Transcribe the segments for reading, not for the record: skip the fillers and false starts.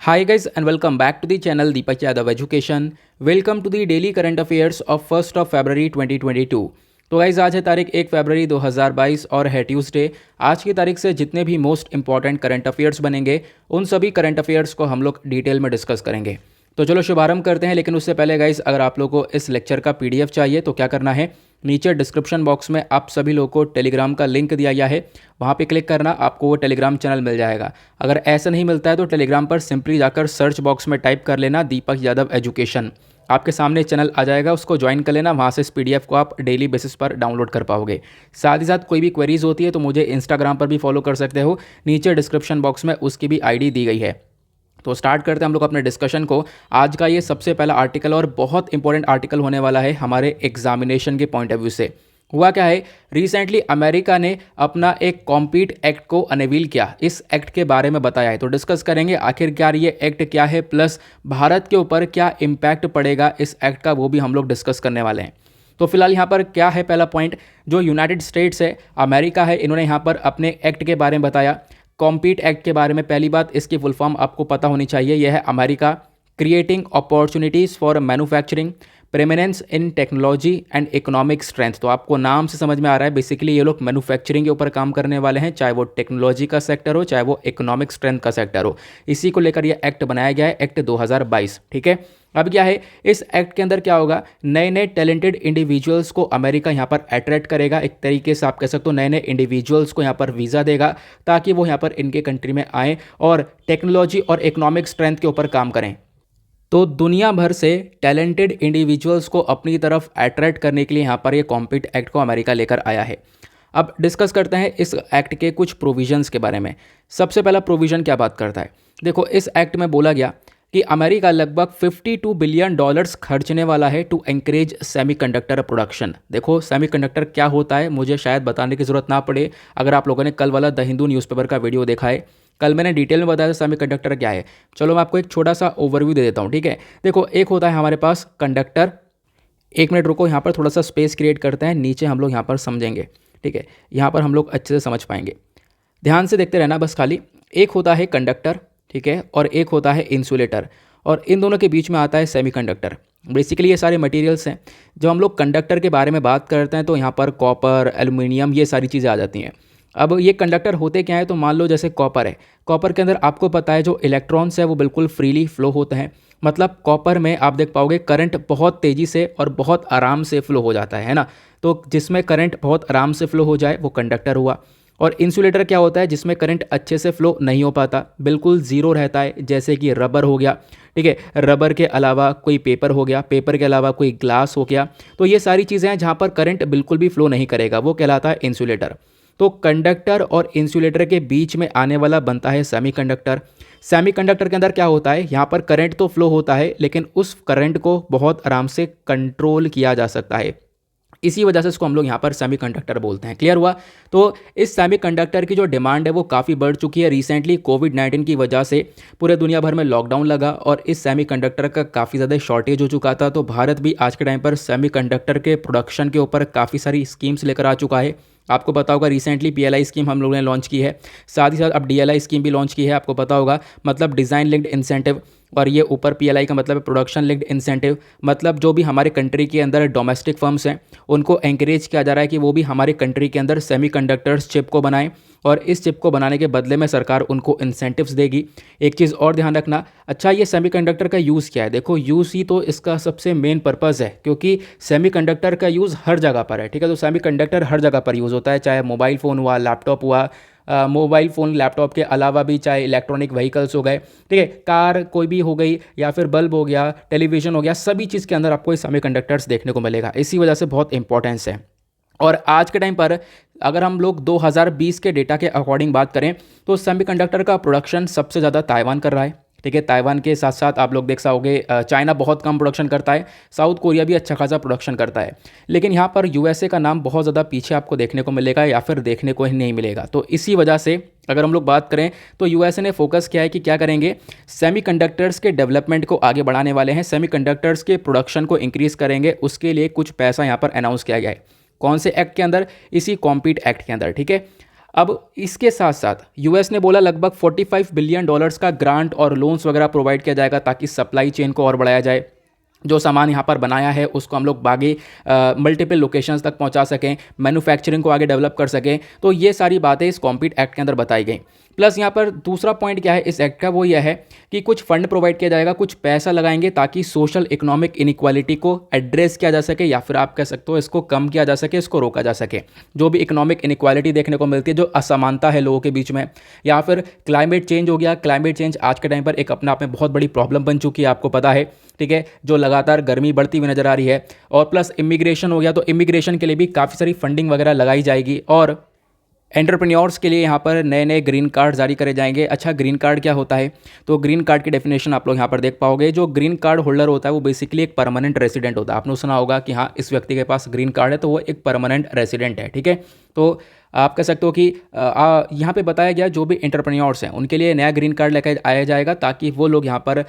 Hi guys and welcome back to the channel Deepak Yadav Education. Welcome to the daily current affairs of 1st of February 2022. तो guys आज है तारीख 1 फरवरी 2022 और है Tuesday. आज की तारीख से जितने भी मोस्ट इंपॉर्टेंट करंट अफेयर्स बनेंगे उन सभी करंट अफेयर्स को हम लोग डिटेल में डिस्कस करेंगे। तो चलो शुभारंभ करते हैं, लेकिन उससे पहले गाइज अगर आप लोगों को इस लेक्चर का पीडीएफ चाहिए तो क्या करना है, नीचे डिस्क्रिप्शन बॉक्स में आप सभी लोगों को टेलीग्राम का लिंक दिया गया है, वहाँ पे क्लिक करना, आपको वो टेलीग्राम चैनल मिल जाएगा। अगर ऐसा नहीं मिलता है तो टेलीग्राम पर सिंपली जाकर सर्च बॉक्स में टाइप कर लेना दीपक यादव एजुकेशन, आपके सामने चैनल आ जाएगा, उसको ज्वाइन कर लेना। वहाँ से इस पीडीएफ को आप डेली बेसिस पर डाउनलोड कर पाओगे। साथ ही साथ कोई भी क्वेरीज होती है तो मुझे इंस्टाग्राम पर भी फॉलो कर सकते हो, नीचे डिस्क्रिप्शन बॉक्स में उसकी भी आईडी दी गई है। तो स्टार्ट करते हैं हम लोग अपने डिस्कशन को। आज का ये सबसे पहला आर्टिकल और बहुत इंपॉर्टेंट आर्टिकल होने वाला है हमारे एग्जामिनेशन के पॉइंट ऑफ व्यू से। हुआ क्या है, रिसेंटली अमेरिका ने अपना एक कॉम्पीट एक्ट को अनवील किया, इस एक्ट के बारे में बताया है। तो डिस्कस करेंगे आखिरकार ये एक्ट क्या है, प्लस भारत के ऊपर क्या इम्पैक्ट पड़ेगा इस एक्ट का, वो भी हम लोग डिस्कस करने वाले हैं। तो फिलहाल यहाँ पर क्या है, पहला पॉइंट, जो यूनाइटेड स्टेट्स है, अमेरिका है, इन्होंने यहाँ पर अपने एक्ट के बारे में बताया। कॉम्पीट एक्ट के बारे में पहली बात, इसकी फुल फॉर्म आपको पता होनी चाहिए, यह है America creating opportunities for manufacturing preeminence in technology and economic strength. तो आपको नाम से समझ में आ रहा है, बेसिकली ये लोग मैन्युफैक्चरिंग के ऊपर काम करने वाले हैं, चाहे वो टेक्नोलॉजी का सेक्टर हो चाहे वो इकोनॉमिक स्ट्रेंथ का सेक्टर हो। इसी को लेकर ये एक्ट बनाया गया है, एक्ट 2022। ठीक है, अब क्या है, इस एक्ट के अंदर क्या होगा, नए नए टैलेंटेड इंडिविजुअल्स को अमेरिका यहाँ पर अट्रैक्ट करेगा। एक तरीके से आप कह सकते हो नए नए इंडिविजुअल्स को यहाँ पर वीज़ा देगा ताकि वो यहाँ पर इनके कंट्री में आएँ और टेक्नोलॉजी और इकोनॉमिक स्ट्रेंथ के ऊपर काम करें। तो दुनिया भर से टैलेंटेड इंडिविजुअल्स को अपनी तरफ अट्रैक्ट करने के लिए यहाँ पर ये कॉम्पीट एक्ट को अमेरिका लेकर आया है। अब डिस्कस करते हैं इस एक्ट के कुछ प्रोविजंस के बारे में। सबसे पहला प्रोविजन क्या बात करता है, देखो इस एक्ट में बोला गया कि अमेरिका लगभग $52 बिलियन खर्चने वाला है टू एंकरेज सेमीकंडक्टर प्रोडक्शन। देखो सेमीकंडक्टर क्या होता है मुझे शायद बताने की ज़रूरत ना पड़े, अगर आप लोगों ने कल वाला द हिंदू न्यूज़पेपर का वीडियो देखा है, कल मैंने डिटेल में बताया था सेमीकंडक्टर क्या है। चलो मैं आपको एक छोटा सा ओवरव्यू दे देता हूँ। ठीक है, देखो एक होता है हमारे पास कंडक्टर, एक मिनट रुको, यहाँ पर थोड़ा सा स्पेस क्रिएट करते हैं, नीचे हम लोग यहाँ पर समझेंगे। ठीक है, यहाँ पर हम लोग अच्छे से समझ पाएंगे, ध्यान से देखते रहना बस खाली। एक होता है कंडक्टर, ठीक है, और एक होता है इंसुलेटर, और इन दोनों के बीच में आता है सेमीकंडक्टर। बेसिकली ये सारे मटेरियल्स हैं। जब हम लोग कंडक्टर के बारे में बात करते हैं तो यहाँ पर कॉपर, एल्युमिनियम, ये सारी चीज़ें आ जाती हैं। अब ये कंडक्टर होते क्या है, तो मान लो जैसे कॉपर है, कॉपर के अंदर आपको पता है जो इलेक्ट्रॉन्स है वो बिल्कुल फ्रीली फ्लो होते हैं। मतलब कॉपर में आप देख पाओगे करंट बहुत तेज़ी से और बहुत आराम से फ्लो हो जाता है ना। तो जिसमें करंट बहुत आराम से फ्लो हो जाए वो कंडक्टर हुआ। और इंसुलेटर क्या होता है, जिसमें करंट अच्छे से फ्लो नहीं हो पाता, बिल्कुल ज़ीरो रहता है, जैसे कि रबर हो गया। ठीक है, रबर के अलावा कोई पेपर हो गया, पेपर के अलावा कोई ग्लास हो गया। तो ये सारी चीज़ें हैं जहाँ पर करंट बिल्कुल भी फ्लो नहीं करेगा, वो कहलाता है इंसुलेटर। तो कंडक्टर और इंसुलेटर के बीच में आने वाला बनता है सेमीकंडक्टर। सेमीकंडक्टर के अंदर क्या होता है, यहाँ पर करंट तो फ्लो होता है लेकिन उस करंट को बहुत आराम से कंट्रोल किया जा सकता है, इसी वजह से इसको हम लोग यहाँ पर सेमीकंडक्टर बोलते हैं। क्लियर हुआ। तो इस सेमीकंडक्टर की जो डिमांड है वो काफ़ी बढ़ चुकी है। रिसेंटली कोविड-19 की वजह से पूरे दुनिया भर में लॉकडाउन लगा और इस सेमीकंडक्टर का काफ़ी ज़्यादा शॉर्टेज हो चुका था। तो भारत भी आज के टाइम पर सेमीकंडक्टर के प्रोडक्शन के ऊपर काफ़ी सारी स्कीम्स लेकर आ चुका है। आपको पता होगा रिसेंटली पीएलआई स्कीम हम लोगों ने लॉन्च की है, साथ ही साथ अब डीएलआई स्कीम भी लॉन्च की है। आपको पता होगा, मतलब डिज़ाइन लिंक्ड इंसेंटिव, और ये ऊपर पीएलआई का मतलब है प्रोडक्शन लिंक्ड इंसेंटिव। मतलब जो भी हमारे कंट्री के अंदर डोमेस्टिक फर्म्स हैं उनको एंकरेज किया जा रहा है कि वो भी हमारे कंट्री के अंदर सेमीकंडक्टर्स चिप को बनाएं, और इस चिप को बनाने के बदले में सरकार उनको इंसेंटिव्स देगी। एक चीज़ और ध्यान रखना, अच्छा ये सेमीकंडक्टर का यूज़ क्या है, देखो यूज़ ही तो इसका सबसे मेन पर्पज़ है, क्योंकि सेमीकंडक्टर का यूज़ हर जगह पर है। ठीक है, तो सेमीकंडक्टर हर जगह पर यूज़ होता है, चाहे मोबाइल फ़ोन हुआ, लैपटॉप हुआ, मोबाइल फ़ोन लैपटॉप के अलावा भी चाहे इलेक्ट्रॉनिक व्हीकल्स हो गए, ठीक है, कार कोई भी हो गई, या फिर बल्ब हो गया, टेलीविज़न हो गया, सभी चीज़ के अंदर आपको ये सेमीकंडक्टर्स देखने को मिलेगा। इसी वजह से बहुत इंपॉर्टेंस है। और आज के टाइम पर अगर हम लोग 2020 के डेटा के अकॉर्डिंग बात करें तो सेमीकंडक्टर का प्रोडक्शन सबसे ज़्यादा ताइवान कर रहा है। ठीक है, ताइवान के साथ साथ आप लोग देख सकोगे चाइना बहुत कम प्रोडक्शन करता है, साउथ कोरिया भी अच्छा खासा प्रोडक्शन करता है, लेकिन यहाँ पर यूएसए का नाम बहुत ज़्यादा पीछे आपको देखने को मिलेगा, या फिर देखने को ही नहीं मिलेगा। तो इसी वजह से अगर हम लोग बात करें तो यूएसए ने फोकस किया है कि क्या करेंगे, सेमीकंडक्टर्स के डेवलपमेंट को आगे बढ़ाने वाले हैं, सेमीकंडक्टर्स के प्रोडक्शन को इंक्रीज़ करेंगे, उसके लिए कुछ पैसा यहाँ पर अनाउंस किया गया है। कौन से एक्ट के अंदर, इसी कॉम्पीट एक्ट के अंदर। ठीक है, अब इसके साथ साथ यूएस ने बोला लगभग 45 बिलियन डॉलर्स का ग्रांट और लोन्स वगैरह प्रोवाइड किया जाएगा ताकि सप्लाई चेन को और बढ़ाया जाए। जो सामान यहाँ पर बनाया है उसको हम लोग आगे मल्टीपल लोकेशंस तक पहुँचा सकें, मैन्युफैक्चरिंग को आगे डेवलप कर सकें। तो ये सारी बातें इस कॉम्पीट एक्ट के अंदर बताई गई। प्लस यहाँ पर दूसरा पॉइंट क्या है इस एक्ट का, वो यह है कि कुछ फंड प्रोवाइड किया जाएगा, कुछ पैसा लगाएंगे ताकि सोशल इकोनॉमिक इनइक्वालिटी को एड्रेस किया जा सके, या फिर आप कह सकते हो इसको कम किया जा सके, इसको रोका जा सके। जो भी इकोनॉमिक इनइक्वालिटी देखने को मिलती है, जो असमानता है लोगों के बीच में, या फिर क्लाइमेट चेंज हो गया। क्लाइमेट चेंज आज के टाइम पर एक अपने आप में बहुत बड़ी प्रॉब्लम बन चुकी है, आपको पता है, ठीक है, जो लगातार गर्मी बढ़ती हुई नजर आ रही है। और प्लस इमिग्रेशन हो गया, तो इमिग्रेशन के लिए भी काफ़ी सारी फंडिंग वगैरह लगाई जाएगी। और एंटरप्रेन्योर्स के लिए यहाँ पर नए नए ग्रीन कार्ड जारी करे जाएंगे। अच्छा, ग्रीन कार्ड क्या होता है? तो ग्रीन कार्ड की डेफिनेशन आप लोग यहाँ पर देख पाओगे। जो ग्रीन कार्ड होल्डर होता है वो बेसिकली एक परमानेंट रेसिडेंट होता है। आपने सुना होगा कि हाँ, इस व्यक्ति के पास ग्रीन कार्ड है तो वो एक परमानेंट रेसिडेंट है, ठीक है। तो आप कह सकते हो कि यहाँ पे बताया गया जो भी एंटरप्रेन्योर्स हैं उनके लिए नया ग्रीन कार्ड लेकर आया जाएगा ताकि वो लोग यहाँ पर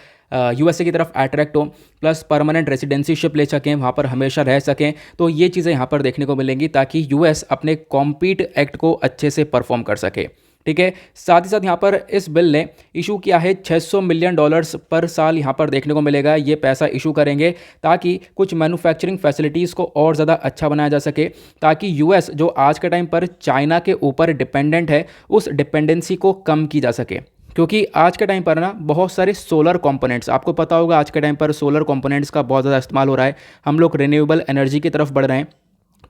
यूएसए की तरफ अट्रैक्ट हो, प्लस परमानेंट रेसिडेंसीशिप ले सकें, वहाँ पर हमेशा रह सकें। तो ये चीज़ें यहाँ पर देखने को मिलेंगी ताकि यूएस अपने कॉम्पीट एक्ट को अच्छे से परफॉर्म कर सके, ठीक है। साथ ही साथ यहाँ पर इस बिल ने इशू किया है $600 मिलियन पर साल यहाँ पर देखने को मिलेगा। ये पैसा इशू करेंगे ताकि कुछ मैन्युफैक्चरिंग फैसिलिटीज़ को और ज़्यादा अच्छा बनाया जा सके, ताकि यूएस जो आज के टाइम पर चाइना के ऊपर डिपेंडेंट है उस डिपेंडेंसी को कम की जा सके। क्योंकि आज के टाइम पर ना बहुत सारे सोलर कंपोनेंट्स, आपको पता होगा आज के टाइम पर सोलर कंपोनेंट्स का बहुत ज़्यादा इस्तेमाल हो रहा है। हम लोग रिन्यूएबल एनर्जी की तरफ बढ़ रहे हैं,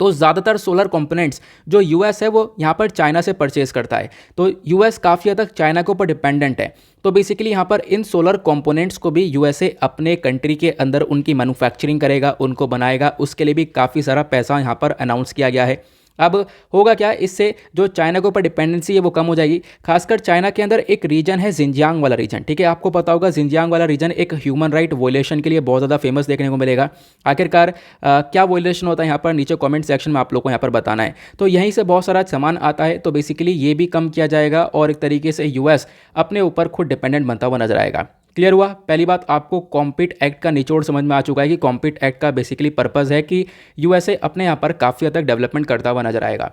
तो ज़्यादातर सोलर कंपोनेंट्स जो यूएस है वो यहाँ पर चाइना से परचेज करता है। तो यूएस काफ़ी हद तक चाइना के ऊपर डिपेंडेंट है। तो बेसिकली यहाँ पर इन सोलर कंपोनेंट्स को भी यूएसए अपने कंट्री के अंदर उनकी मैन्युफैक्चरिंग करेगा, उनको बनाएगा। उसके लिए भी काफ़ी सारा पैसा यहाँ पर अनाउंस किया गया है। अब होगा क्या, इससे जो चाइना के ऊपर डिपेंडेंसी है वो कम हो जाएगी। खासकर चाइना के अंदर एक रीजन है जिनजियांग वाला रीजन, ठीक है। आपको पता होगा जिनजियांग वाला रीजन एक ह्यूमन राइट वोलेशन के लिए बहुत ज़्यादा फेमस देखने को मिलेगा। आखिरकार क्या वोलेशन होता है यहाँ पर नीचे कमेंट सेक्शन में आप लोग को यहाँ पर बताना है। तो यहीं से बहुत सारा सामान आता है, तो बेसिकली ये भी कम किया जाएगा और एक तरीके से यूएस अपने ऊपर खुद डिपेंडेंट बनता हुआ नजर आएगा। क्लियर हुआ? पहली बात, आपको कॉम्पीट एक्ट का निचोड़ समझ में आ चुका है कि कॉम्पीट एक्ट का बेसिकली पर्पस है कि यूएसए अपने यहाँ पर काफ़ी हद तक डेवलपमेंट करता हुआ नजर आएगा।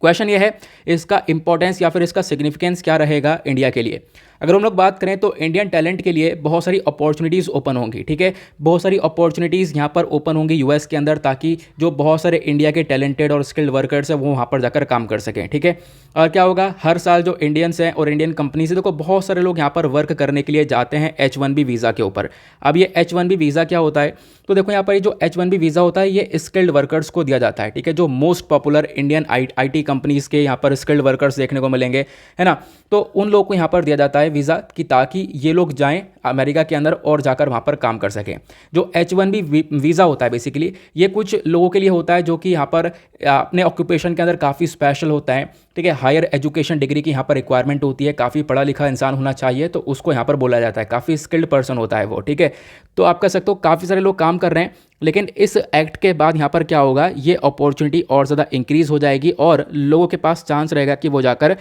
क्वेश्चन ये है इसका इंपॉर्टेंस या फिर इसका सिग्निफिकेंस क्या रहेगा इंडिया के लिए। अगर हम लोग बात करें तो इंडियन टैलेंट के लिए बहुत सारी अपॉर्चुनिटीज़ ओपन होंगी, ठीक है। बहुत सारी अपॉर्चुनिटीज़ यहाँ पर ओपन होंगी यूएस के अंदर, ताकि जो बहुत सारे इंडिया के टैलेंटेड और स्किल्ड वर्कर्स हैं वो वहाँ पर जाकर काम कर सकें, ठीक है। और क्या होगा, हर साल जो इंडियंस हैं और इंडियन कंपनी से, देखो बहुत सारे लोग यहाँ पर वर्क करने के लिए जाते हैं H1B वीज़ा के ऊपर। अब ये H1B वीज़ा क्या होता है, तो देखो यहाँ पर ये जो H1B वीज़ा होता है ये स्किल्ड वर्कर्स को दिया जाता है, ठीक है। जो most popular Indian IT companies के यहाँ पर स्किल्ड वर्कर्स देखने को मिलेंगे, है ना। तो उन लोग को यहाँ पर दिया जाता है वीज़ा कि ताकि ये लोग जाएं अमेरिका के अंदर और जाकर वहाँ पर काम कर सकें। जो H1B वीज़ा होता है बेसिकली ये कुछ लोगों के लिए होता है जो कि यहाँ पर अपने ऑक्यूपेशन के अंदर काफ़ी स्पेशल होता है, ठीक है। हायर एजुकेशन डिग्री की यहाँ पर रिक्वायरमेंट होती है, काफ़ी पढ़ा लिखा इंसान होना चाहिए, तो उसको यहाँ पर बोला जाता है, काफ़ी स्किल्ड पर्सन होता है वो, ठीक है। तो आप कह सकते हो काफ़ी सारे लोग काम कर रहे हैं, लेकिन इस एक्ट के बाद यहाँ पर क्या होगा, ये अपॉर्चुनिटी और ज़्यादा इंक्रीज़ हो जाएगी और लोगों के पास चांस रहेगा कि वो जाकर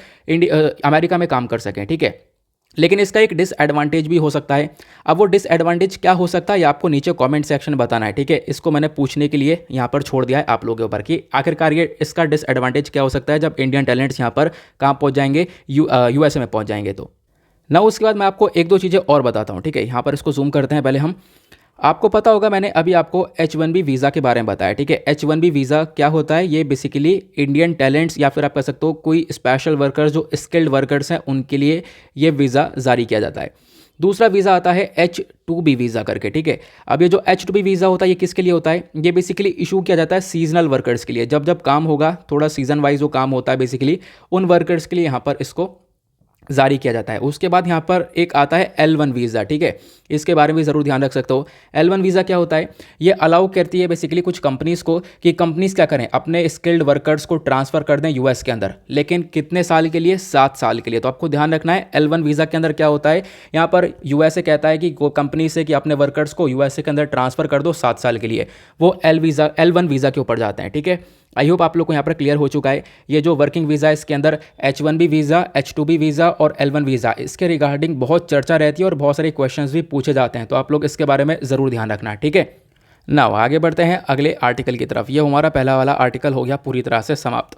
अमेरिका में काम कर सकें, ठीक है। लेकिन इसका एक डिसएडवांटेज भी हो सकता है। अब वो डिसएडवांटेज क्या हो सकता है ये आपको नीचे कमेंट सेक्शन में बताना है, ठीक है। इसको मैंने पूछने के लिए यहाँ पर छोड़ दिया है आप लोगों के ऊपर कि आखिरकार ये इसका डिसएडवांटेज क्या हो सकता है जब इंडियन टैलेंट्स यहाँ पर कहाँ पहुँच जाएंगे, यूएसए में पहुँच जाएंगे। तो ना उसके बाद मैं आपको एक दो चीज़ें और बताता हूँ, ठीक है। यहाँ पर इसको जूम करते हैं पहले हम। आपको पता होगा मैंने अभी आपको H1B वीज़ा के बारे में बताया, ठीक है। H1B वीज़ा क्या होता है, ये बेसिकली इंडियन टैलेंट्स या फिर आप कह सकते हो कोई स्पेशल वर्कर्स जो स्किल्ड वर्कर्स हैं उनके लिए ये वीज़ा जारी किया जाता है। दूसरा वीज़ा आता है H2B वीज़ा करके, ठीक है। अब ये जो H2B वीज़ा होता है ये किसके लिए होता है, ये बेसिकली इशू किया जाता है सीजनल वर्कर्स के लिए। जब जब काम होगा, थोड़ा सीजन वाइज जो काम होता है बेसिकली उन वर्कर्स के लिए यहाँ पर इसको जारी किया जाता है। उसके बाद यहाँ पर एक आता है L1 वीज़ा, ठीक है। इसके बारे में भी ज़रूर ध्यान रख सकते हो। L1 वीज़ा क्या होता है, ये अलाउ करती है बेसिकली कुछ कंपनीज़ को कि कंपनीज़ क्या करें, अपने स्किल्ड वर्कर्स को ट्रांसफ़र कर दें यूएस के अंदर, लेकिन कितने साल के लिए, 7 साल के लिए। तो आपको ध्यान रखना है L1 वीज़ा के अंदर क्या होता है, यहाँ पर यूएसए कहता है कि कंपनी से कि अपने वर्कर्स को यूएसए के अंदर ट्रांसफ़र कर दो 7 साल के लिए, वो L1 वीज़ा के ऊपर जाते हैं, ठीक है। आई होप आप लोग को यहाँ पर क्लियर हो चुका है। ये जो वर्किंग वीज़ा है इसके अंदर H1B वीज़ा, H2B वीज़ा और L1 वीज़ा, इसके रिगार्डिंग बहुत चर्चा रहती है और बहुत सारे क्वेश्चंस भी पूछे जाते हैं, तो आप लोग इसके बारे में ज़रूर ध्यान रखना, ठीक है। नाउ आगे बढ़ते हैं अगले आर्टिकल की तरफ। ये हमारा पहला वाला आर्टिकल हो गया पूरी तरह से समाप्त।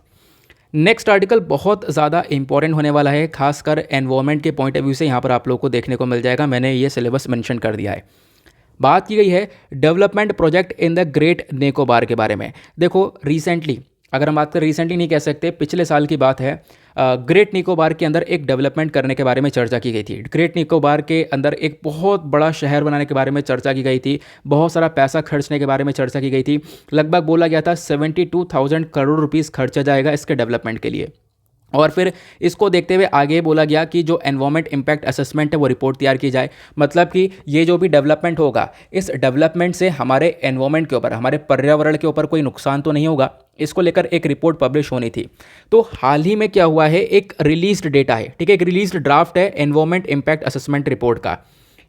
नेक्स्ट आर्टिकल बहुत ज़्यादा इंपॉर्टेंट होने वाला है, खासकर एनवायरनमेंट के पॉइंट ऑफ व्यू से यहाँ पर आप लोग को देखने को मिल जाएगा। मैंने ये सिलेबस मेंशन कर दिया है। बात की गई है development project in the great Nicobar के बारे में। देखो रिसेंटली, अगर हम बात करें, रिसेंटली नहीं कह सकते, पिछले साल की बात है, ग्रेट निकोबार के अंदर एक डेवलपमेंट करने के बारे में चर्चा की गई थी। ग्रेट निकोबार के अंदर एक बहुत बड़ा शहर बनाने के बारे में चर्चा की गई थी, बहुत सारा पैसा खर्चने के बारे में चर्चा की गई थी। लगभग बोला गया था 72,000 करोड़ रुपीस खर्चा जाएगा इसके डेवलपमेंट के लिए। और फिर इसको देखते हुए आगे बोला गया कि जो एनवायरमेंट इम्पैक्ट असेसमेंट है वो रिपोर्ट तैयार की जाए। मतलब कि ये जो भी डेवलपमेंट होगा, इस डेवलपमेंट से हमारे एनवायरमेंट के ऊपर, हमारे पर्यावरण के ऊपर कोई नुकसान तो नहीं होगा, इसको लेकर एक रिपोर्ट पब्लिश होनी थी। तो हाल ही में क्या हुआ है, एक रिलीज्ड डेटा है, ठीक है, एक रिलीज्ड ड्राफ्ट है एनवायरमेंट इम्पैक्ट असेसमेंट रिपोर्ट का।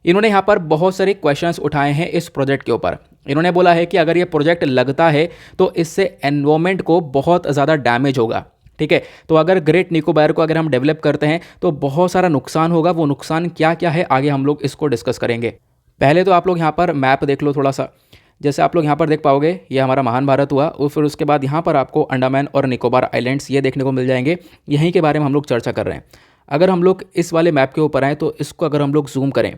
इन्होंने यहाँ पर बहुत सारे क्वेश्चंस उठाए हैं इस प्रोजेक्ट के ऊपर। इन्होंने बोला है कि अगर ये प्रोजेक्ट लगता है तो इससे एनवायरमेंट को बहुत ज़्यादा डैमेज होगा, ठीक है। तो अगर ग्रेट निकोबार को अगर हम डेवलप करते हैं तो बहुत सारा नुकसान होगा। वो नुकसान क्या क्या है आगे हम लोग इसको डिस्कस करेंगे। पहले तो आप लोग यहाँ पर मैप देख लो थोड़ा सा। जैसे आप लोग यहाँ पर देख पाओगे, ये हमारा महान भारत हुआ, और फिर उसके बाद यहाँ पर आपको अंडमान और निकोबार आइलैंड्स ये देखने को मिल जाएंगे। यहीं के बारे में हम लोग चर्चा कर रहे हैं। अगर हम लोग इस वाले मैप के ऊपर आएँ तो इसको अगर हम लोग जूम करें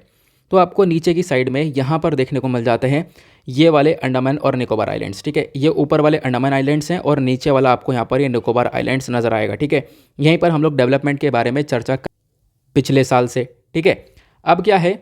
तो आपको नीचे की साइड में यहाँ पर देखने को मिल जाते हैं ये वाले अंडमान और निकोबार आइलैंड्स, ठीक है। ये ऊपर वाले अंडमान आइलैंड्स हैं और नीचे वाला आपको यहाँ पर ये निकोबार आइलैंड्स नज़र आएगा, ठीक है। यहीं पर हम लोग डेवलपमेंट के बारे में चर्चा पिछले साल से, ठीक है। अब क्या है,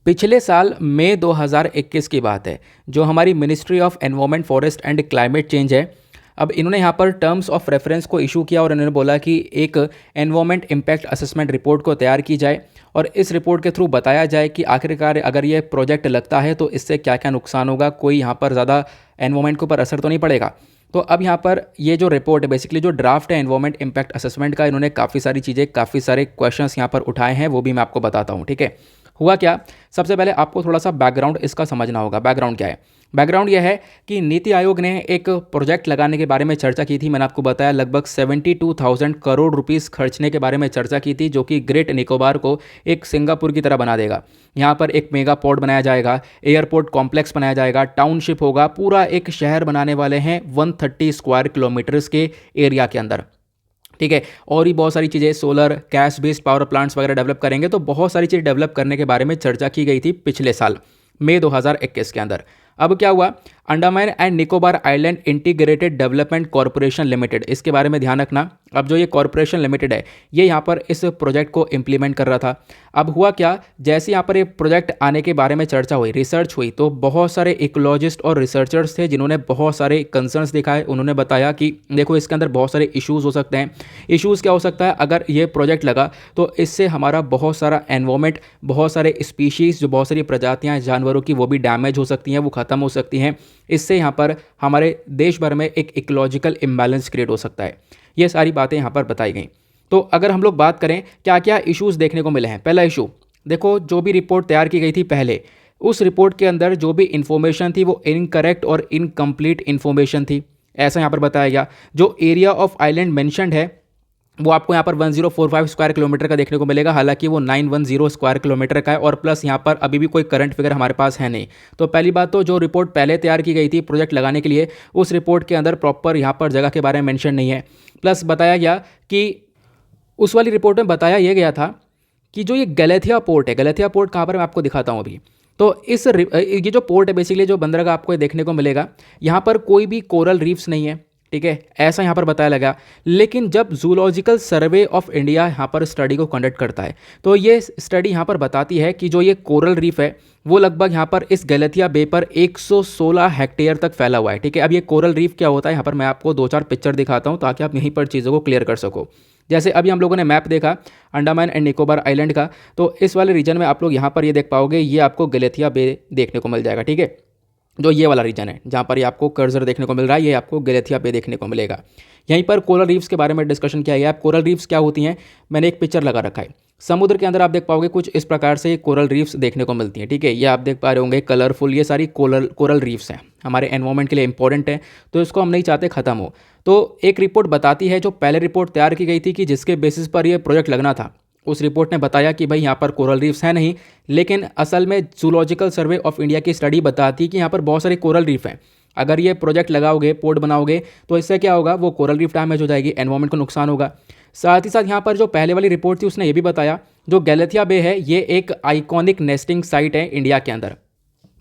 पिछले साल मई 2021 की बात है, जो हमारी ministry of environment, forest and climate change है, अब इन्होंने यहाँ पर टर्म्स ऑफ रेफरेंस को इशू किया और इन्होंने बोला कि एक एनवायरनमेंट इम्पैक्ट असेसमेंट रिपोर्ट को तैयार की जाए और इस रिपोर्ट के थ्रू बताया जाए कि आखिरकार अगर ये प्रोजेक्ट लगता है तो इससे क्या क्या नुकसान होगा, कोई यहाँ पर ज़्यादा एनवायरनमेंट के ऊपर असर तो नहीं पड़ेगा। तो अब यहाँ पर ये जो रिपोर्ट है, बेसिकली जो ड्राफ्ट है एनवायरनमेंट इम्पैक्ट असेसमेंट का, इन्होंने काफ़ी सारी चीज़ें, काफ़ी सारे क्वेश्चंस यहाँ पर उठाए हैं, वो भी मैं आपको बताता हूँ, ठीक है। हुआ क्या, सबसे पहले आपको थोड़ा सा बैकग्राउंड इसका समझना होगा। बैकग्राउंड क्या है, बैकग्राउंड यह है कि नीति आयोग ने एक प्रोजेक्ट लगाने के बारे में चर्चा की थी। मैंने आपको बताया लगभग 72,000 करोड़ रुपीस खर्चने के बारे में चर्चा की थी, जो कि ग्रेट निकोबार को एक सिंगापुर की तरह बना देगा। यहाँ पर एक मेगा पोर्ट बनाया जाएगा, एयरपोर्ट कॉम्प्लेक्स बनाया जाएगा, टाउनशिप होगा, पूरा एक शहर बनाने वाले हैं 130 स्क्वायर किलोमीटर्स के एरिया के अंदर, ठीक है। और भी बहुत सारी चीज़ें, solar, gas based power plants वगैरह डेवलप करेंगे। तो बहुत सारी चीज़ डेवलप करने के बारे में चर्चा की गई थी पिछले साल मई 2021 के अंदर। अब क्या हुआ, Andaman and Nicobar island integrated development corporation limited, इसके बारे में ध्यान रखना। अब जो ये कॉरपोरेशन लिमिटेड है, ये यहाँ पर इस प्रोजेक्ट को इम्प्लीमेंट कर रहा था। अब हुआ क्या, जैसे यहाँ पर ये प्रोजेक्ट आने के बारे में चर्चा हुई, रिसर्च हुई, तो बहुत सारे इकोलॉजिस्ट और रिसर्चर्स थे जिन्होंने बहुत सारे कंसर्न्स दिखाए। उन्होंने बताया कि देखो इसके अंदर बहुत सारे इश्यूज़ हो सकते हैं। इश्यूज़ क्या हो सकता है, अगर ये प्रोजेक्ट लगा तो इससे हमारा बहुत सारा एनवायरमेंट, बहुत सारे स्पीशीज़, जो बहुत सारी प्रजातियाँ जानवरों की, वो भी डैमेज हो सकती हैं, वो ख़त्म हो सकती हैं। इससे यहाँ पर हमारे देश भर में एक इकोलॉजिकल इम्बैलेंस क्रिएट हो सकता है। ये सारी बातें यहाँ पर बताई गई। तो अगर हम लोग बात करें क्या क्या इश्यूज़ देखने को मिले हैं, पहला इशू देखो, जो भी रिपोर्ट तैयार की गई थी पहले, उस रिपोर्ट के अंदर जो भी इन्फॉर्मेशन थी वो इनकरेक्ट और इनकम्प्लीट इन्फॉर्मेशन थी, ऐसा यहाँ पर बताया गया। जो एरिया ऑफ आइलैंड मेंशन्ड है वो आपको यहाँ पर 1045 स्क्वायर किलोमीटर का देखने को मिलेगा, हालांकि वो 910 स्क्वायर किलोमीटर का है, और प्लस यहाँ पर अभी भी कोई करंट फिगर हमारे पास है नहीं। तो पहली बात तो जो रिपोर्ट पहले तैयार की गई थी प्रोजेक्ट लगाने के लिए, उस रिपोर्ट के अंदर प्रॉपर यहाँ पर जगह के बारे में मेंशन नहीं है। प्लस बताया गया कि उस वाली रिपोर्ट में बताया यह गया था कि जो ये गलेथिया पोर्ट है, गलेथिया पोर्ट कहाँ पर, मैं आपको दिखाता हूँ अभी। तो ये जो पोर्ट है, बेसिकली जो बंदरगाह आपको देखने को मिलेगा, यहाँ पर कोई भी कोरल रीफ्स नहीं है, ठीक है, ऐसा यहाँ पर बताया लगा। लेकिन जब जूलॉजिकल सर्वे ऑफ इंडिया यहाँ पर स्टडी को कंडक्ट करता है, तो ये स्टडी यहाँ पर बताती है कि जो ये कोरल रीफ है वो लगभग यहाँ पर इस गलतिया बे पर 116 हेक्टेयर तक फैला हुआ है, ठीक है। अब ये कोरल रीफ क्या होता है, यहाँ पर मैं आपको 2-4 पिक्चर दिखाता हूँ ताकि आप यहीं पर चीज़ों को क्लियर कर सको। जैसे अभी हम लोगों ने मैप देखा अंडमान एंड निकोबार आइलैंड का, तो इस वाले रीजन में आप लोग यहाँ पर ये देख पाओगे, ये आपको गलेथिया बे देखने को मिल जाएगा, ठीक है। जो ये वाला रीजन है जहाँ पर ये आपको कर्जर देखने को मिल रहा है, ये आपको गलेथिया बे देखने को मिलेगा। यहीं पर कोरल रीफ्स के बारे में डिस्कशन किया गया है। कोरल रीफ्स क्या होती हैं, मैंने एक पिक्चर लगा रखा है। समुद्र के अंदर आप देख पाओगे कुछ इस प्रकार से कोरल रीफ्स देखने को मिलती हैं, ठीक है। ये आप देख पा रहे होंगे कलरफुल, ये सारी कोरल रीफ्स हैं, हमारे एनवायरनमेंट के लिए इंपॉर्टेंट है, तो इसको हम नहीं चाहते ख़त्म हो। तो एक रिपोर्ट बताती है, जो पहले रिपोर्ट तैयार की गई थी कि जिसके बेसिस पर यह प्रोजेक्ट लगना था, उस रिपोर्ट ने बताया कि भाई यहाँ पर कोरल रीफ्स हैं नहीं, लेकिन असल में जूलॉजिकल सर्वे ऑफ इंडिया की स्टडी बताती है कि यहाँ पर बहुत सारे कोरल रीफ हैं। अगर ये प्रोजेक्ट लगाओगे, पोर्ट बनाओगे, तो इससे क्या होगा, वो कोरल रीफ डैमेज हो जाएगी, एनवायरमेंट को नुकसान होगा। साथ ही साथ यहाँ पर जो पहले वाली रिपोर्ट थी उसने ये भी बताया, जो गैलेथिया बे है ये एक आइकॉनिक नेस्टिंग साइट है इंडिया के अंदर।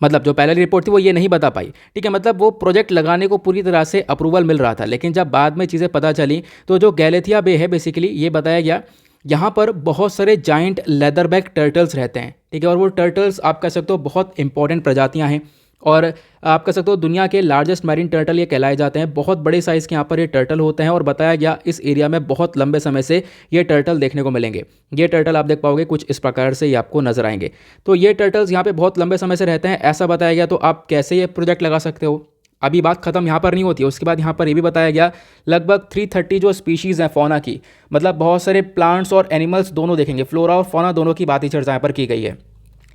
मतलब जो पहले वाली रिपोर्ट थी वो ये नहीं बता पाई, ठीक है। मतलब वो प्रोजेक्ट लगाने को पूरी तरह से अप्रूवल मिल रहा था, लेकिन जब बाद में चीज़ें पता चली तो जो गैलेथिया बे है बेसिकली ये बताया गया, यहाँ पर बहुत सारे जाइंट लेदरबैक टर्टल्स रहते हैं, ठीक है। और वो टर्टल्स आप कह सकते हो बहुत इंपॉर्टेंट प्रजातियाँ हैं, और आप कह सकते हो दुनिया के लार्जेस्ट मैरीन टर्टल ये कहलाए जाते हैं। बहुत बड़े साइज़ के यहाँ पर ये टर्टल होते हैं, और बताया गया इस एरिया में बहुत लंबे समय से ये टर्टल देखने को मिलेंगे। ये टर्टल आप देख पाओगे कुछ इस प्रकार से ये आपको नजर आएंगे। तो ये टर्टल्स यहाँ पे बहुत लंबे समय से रहते हैं ऐसा बताया गया। तो आप कैसे ये प्रोजेक्ट लगा सकते हो, अभी बात खत्म यहाँ पर नहीं होती है। उसके बाद यहाँ पर ये भी बताया गया लगभग 330 जो स्पीशीज़ हैं फौना की, मतलब बहुत सारे प्लांट्स और एनिमल्स दोनों देखेंगे, फ्लोरा और फौना दोनों की बात ही चर्चा यहाँ पर की गई है।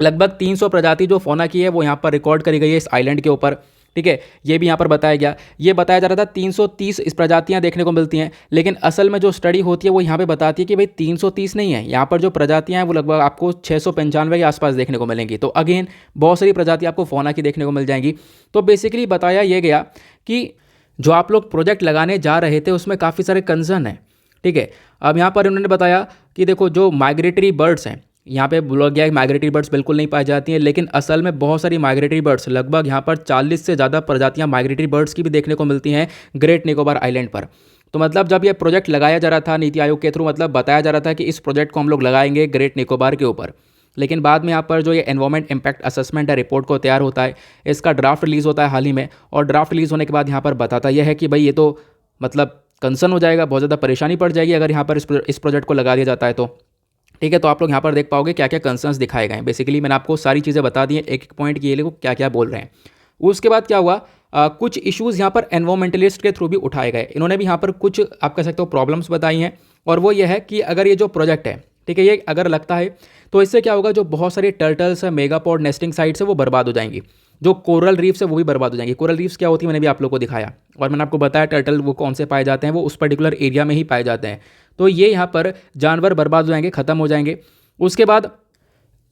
लगभग 300 प्रजाति जो फौना की है वो यहाँ पर रिकॉर्ड करी गई है इस आइलैंड के ऊपर, ठीक है। ये भी यहाँ पर बताया गया। ये बताया जा रहा था 330 इस प्रजातियाँ देखने को मिलती हैं, लेकिन असल में जो स्टडी होती है वो यहाँ पे बताती है कि भाई 330 नहीं है, यहाँ पर जो प्रजातियाँ हैं वो लगभग आपको 695 के आसपास देखने को मिलेंगी। तो अगेन बहुत सारी प्रजाति आपको फौना की देखने को मिल जाएंगी। तो बेसिकली बताया ये गया कि जो आप लोग प्रोजेक्ट लगाने जा रहे थे उसमें काफ़ी सारे कंसर्न हैं, ठीक है। अब यहाँ पर उन्होंने बताया कि देखो जो माइग्रेटरी बर्ड्स हैं, यहाँ पे बोला गया माइग्रेटरी बर्ड्स बिल्कुल नहीं पाई जाती हैं, लेकिन असल में बहुत सारी माइग्रेटरी बर्ड्स, लगभग यहाँ पर 40 से ज़्यादा प्रजातियाँ माइग्रेटरी बर्ड्स की भी देखने को मिलती हैं ग्रेट निकोबार आइलैंड पर। तो मतलब जब ये प्रोजेक्ट लगाया जा रहा था नीति आयोग के थ्रू, मतलब बताया जा रहा था कि इस प्रोजेक्ट को हम लोग लगाएंगे ग्रेट निकोबार के ऊपर, लेकिन बाद में यहाँ पर जो ये एनवायरमेंट इम्पैक्ट असेसमेंट है रिपोर्ट को तैयार होता है, इसका ड्राफ्ट रिलीज़ होता है हाल ही में, और ड्राफ्ट रिलीज़ होने के बाद यहाँ पर बताता यह है कि भाई ये तो मतलब कंसर्न हो जाएगा, बहुत ज़्यादा परेशानी पड़ जाएगी अगर यहाँ पर इस प्रोजेक्ट को लगा दिया जाता है तो, ठीक है। तो आप लोग यहाँ पर देख पाओगे क्या क्या कंसर्न्स दिखाए गए हैं। बेसिकली मैंने आपको सारी चीज़ें बता दी हैं एक एक पॉइंट की, ये लोग क्या क्या बोल रहे हैं। उसके बाद क्या हुआ, कुछ इश्यूज़ यहाँ पर एनवायरमेंटलिस्ट के थ्रू भी उठाए गए। इन्होंने भी यहाँ पर कुछ आप कह सकते हो प्रॉब्लम्स बताई हैं, और वो ये है कि अगर ये जो प्रोजेक्ट है, ठीक है, ये अगर लगता है तो इससे क्या होगा, जो बहुत सारी टर्टल्स है, मेगापॉड नेस्टिंग साइट्स है वो बर्बाद हो जाएंगी, जो कोरल रीफ्स है वो भी बर्बाद हो जाएंगी। कोरल रीफ्स क्या होती है मैंने भी आप लोगों को दिखाया, और मैंने आपको बताया टर्टल वो कौन से पाए जाते हैं, वो उस पर्टिकुलर एरिया में ही पाए जाते हैं। तो ये यहाँ पर जानवर बर्बाद हो जाएंगे, ख़त्म हो जाएंगे। उसके बाद